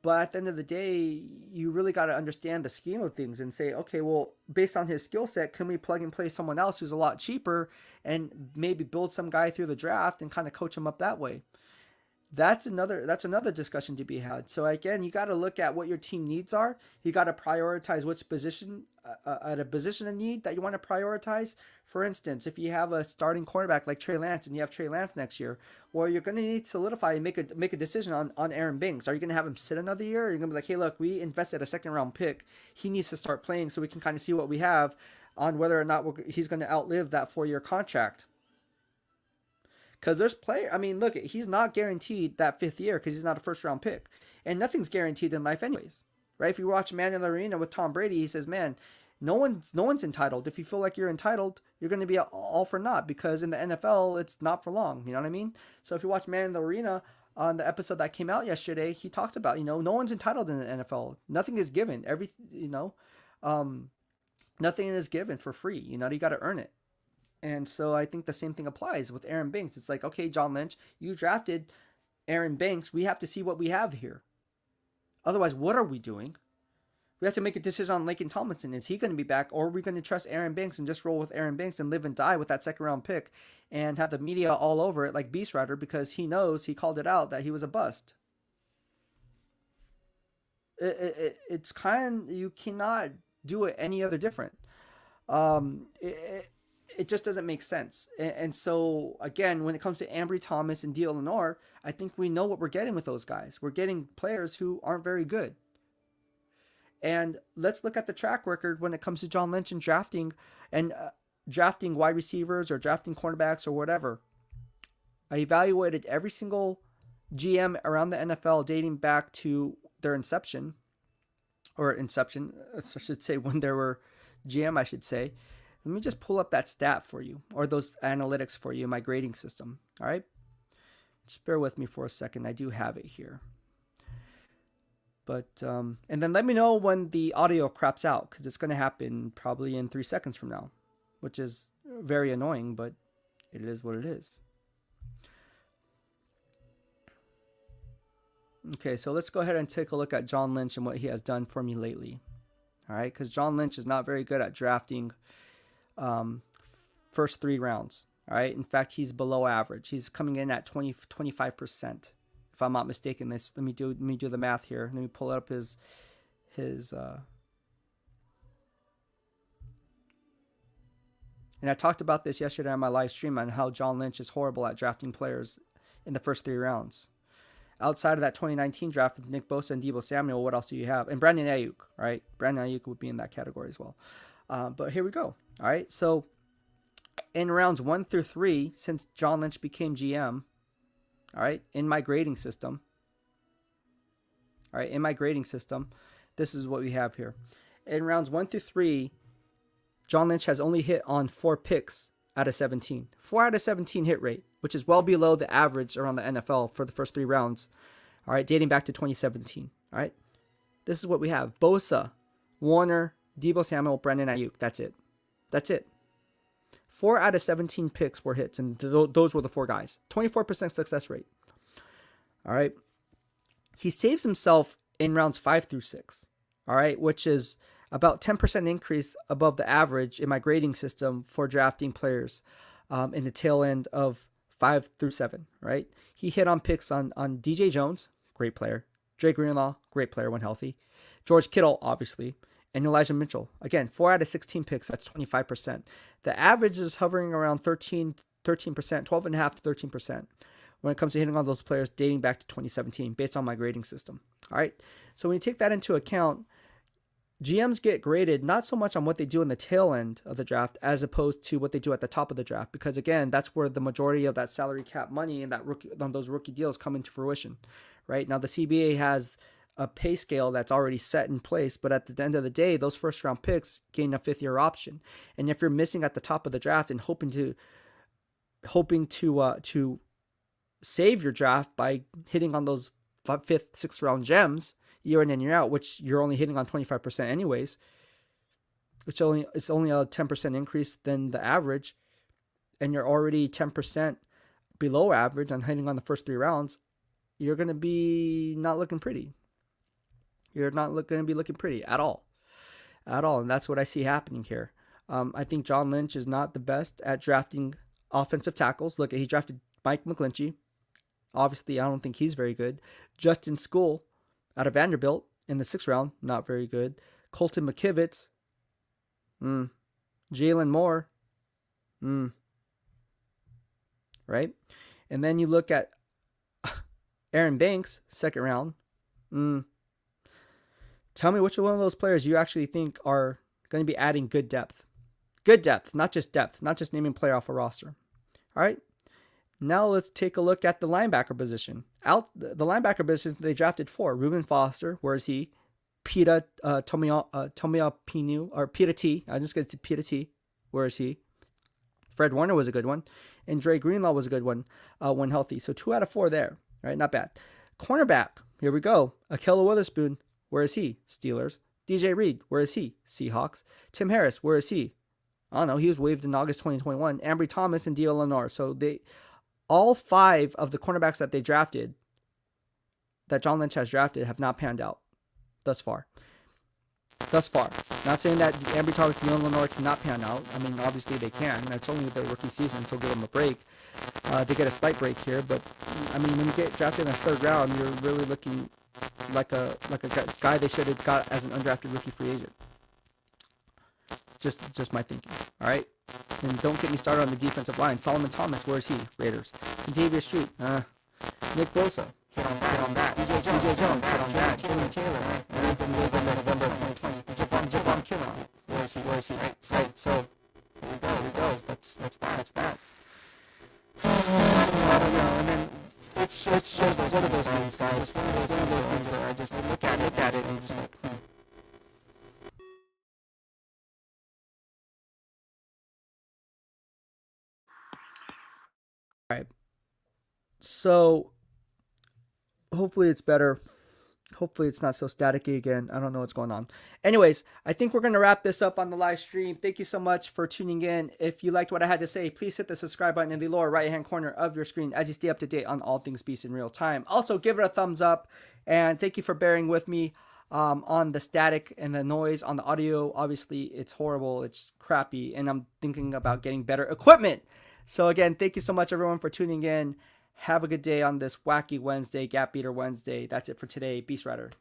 But at the end of the day, you really got to understand the scheme of things and say, okay, well, based on his skill set, can we plug and play someone else who's a lot cheaper and maybe build some guy through the draft and kind of coach him up that way? That's another discussion to be had. So again, you got to look at what your team needs are. You got to prioritize which position at a position of need that you want to prioritize. For instance, if you have a starting cornerback like Trey Lance and you have Trey Lance next year, well, you're going to need to solidify and make a decision on Aaron Banks. Are you going to have him sit another year? Or are you going to be like, hey, look, we invested a 2nd round pick. He needs to start playing so we can kind of see what we have on whether or not he's going to outlive that 4-year contract. Because look, he's not guaranteed that 5th year because he's not a 1st round pick. And nothing's guaranteed in life anyways, right? If you watch Man in the Arena with Tom Brady, he says, man, no one's entitled. If you feel like you're entitled, you're going to be all for naught because in the NFL, it's not for long. You know what I mean? So if you watch Man in the Arena on the episode that came out yesterday, he talks about, no one's entitled in the NFL. Nothing is given. Nothing is given for free. You got to earn it. And so I think the same thing applies with Aaron Banks. It's like, okay, John Lynch, you drafted Aaron Banks. We have to see what we have here. Otherwise, what are we doing? We have to make a decision on Laken Tomlinson. Is he going to be back, or are we going to trust Aaron Banks and just roll with Aaron Banks and live and die with that 2nd round pick and have the media all over it like BEASTwriter because he knows he called it out that he was a bust? It's you cannot do it any other different. It just doesn't make sense. And so, again, when it comes to Ambry Thomas and Deal Lenore, I think we know what we're getting with those guys. We're getting players who aren't very good. And let's look at the track record when it comes to John Lynch and drafting wide receivers or drafting cornerbacks or whatever. I evaluated every single GM around the NFL dating back to their inception, I should say when they were GM, I should say. Let me just pull up that stat for you, or those analytics for you in my grading system. All right. Just bear with me for a second. I do have it here. But, and then let me know when the audio craps out, because it's going to happen probably in 3 seconds from now, which is very annoying, but it is what it is. Okay, so let's go ahead and take a look at John Lynch and what he has done for me lately. All right, because John Lynch is not very good at drafting first 3 rounds. All right, in fact, he's below average. He's coming in at 25%, if I'm not mistaken. Let me do the math here. Let me pull up his and I talked about this yesterday on my live stream on how John Lynch is horrible at drafting players in the first 3 rounds. Outside of that 2019 draft with Nick Bosa and Deebo Samuel, what else do you have? And Brandon Ayuk, right? Brandon Ayuk would be in that category as well. But here we go. All right, so in rounds 1 through 3, since John Lynch became GM, all right, in my grading system, this is what we have here. In rounds 1 through 3, John Lynch has only hit on 4 picks out of 17. 4 out of 17 hit rate, which is well below the average around the NFL for the first 3 rounds. All right, dating back to 2017. All right, this is what we have. Bosa, Warner, Deebo Samuel, Brandon Ayuk. That's it. That's it. 4 out of 17 picks were hits, and those were the 4 guys. 24% success rate. All right. He saves himself in rounds 5 through 6. All right, which is about 10% increase above the average in my grading system for drafting players in the tail end of 5 through 7, right? He hit on picks on DJ Jones, great player. Dre Greenlaw, great player when healthy. George Kittle, obviously. And Elijah Mitchell. Again, 4 out of 16 picks, that's 25%. The average is hovering around 13%, 12.5% to 13% when it comes to hitting on those players dating back to 2017 based on my grading system. All right, so when you take that into account, GMs get graded not so much on what they do in the tail end of the draft as opposed to what they do at the top of the draft, because again, that's where the majority of that salary cap money and that those rookie deals come into fruition. Right now, the CBA has a pay scale that's already set in place, but at the end of the day, those first round picks gain a 5th-year option. And if you're missing at the top of the draft and hoping to save your draft by hitting on those 5th, 6th round gems year in and year out, which you're only hitting on 25% anyways, it's only a 10% increase than the average, and you're already 10% below average on hitting on the first 3 rounds, you're going to be not looking pretty. You're not going to be looking pretty at all. And that's what I see happening here. I think John Lynch is not the best at drafting offensive tackles. Look, he drafted Mike McGlinchey. Obviously, I don't think he's very good. Justin School out of Vanderbilt in the 6th round, not very good. Colton McKivitz. Jalen Moore. Right? And then you look at Aaron Banks, 2nd round. Tell me which one of those players you actually think are going to be adding good depth. Good depth, not just depth, not just naming player off a roster. All right. Now let's take a look at the linebacker position. The linebacker position they drafted 4. Reuben Foster, where is he? Pita Pinu, or Pita T. I just get to Pita T. Where is he? Fred Warner was a good one. And Dre Greenlaw was a good one when healthy. So 2 out of 4 there. All right, not bad. Cornerback, here we go. Ahkello Witherspoon, where is he? Steelers. DJ Reed, where is he? Seahawks. Tim Harris, where is he? I don't know. He was waived in August 2021. Ambry Thomas and Dio Lenore. So all 5 of the cornerbacks that they drafted, that John Lynch has drafted, have not panned out thus far. Not saying that Ambry Thomas and Dio Lenore cannot pan out. I mean, obviously they can. It's only their rookie season, so give them a break. They get a slight break here, but I mean, when you get drafted in the 3rd round, you're really looking like a guy they should have got as an undrafted rookie free agent. Just my thinking. All right, and don't get me started on the defensive line. Solomon Thomas, where is he? Raiders. Davis Street. Nick Bosa. Hit on that. DJ Jones. Hit on that. Taylor Taylor. Waived in November of 2020. Javon Killer. Where is he? Right. So there we go. That's that. I don't know. And then it's just one of those things, guys. It's one of those things where I just look at it and just like. All right. So hopefully it's better. Hopefully it's not so staticky again. I don't know what's going on. Anyways, I think we're going to wrap this up on the live stream. Thank you so much for tuning in. If you liked what I had to say, please hit the subscribe button in the lower right-hand corner of your screen as you stay up to date on all things Beast in real time. Also, give it a thumbs up, and thank you for bearing with me on the static and the noise on the audio. Obviously, it's horrible. It's crappy, and I'm thinking about getting better equipment. So again, thank you so much, everyone, for tuning in. Have a good day on this wacky Wednesday, Gap Beater Wednesday. That's it for today. BEASTwriter.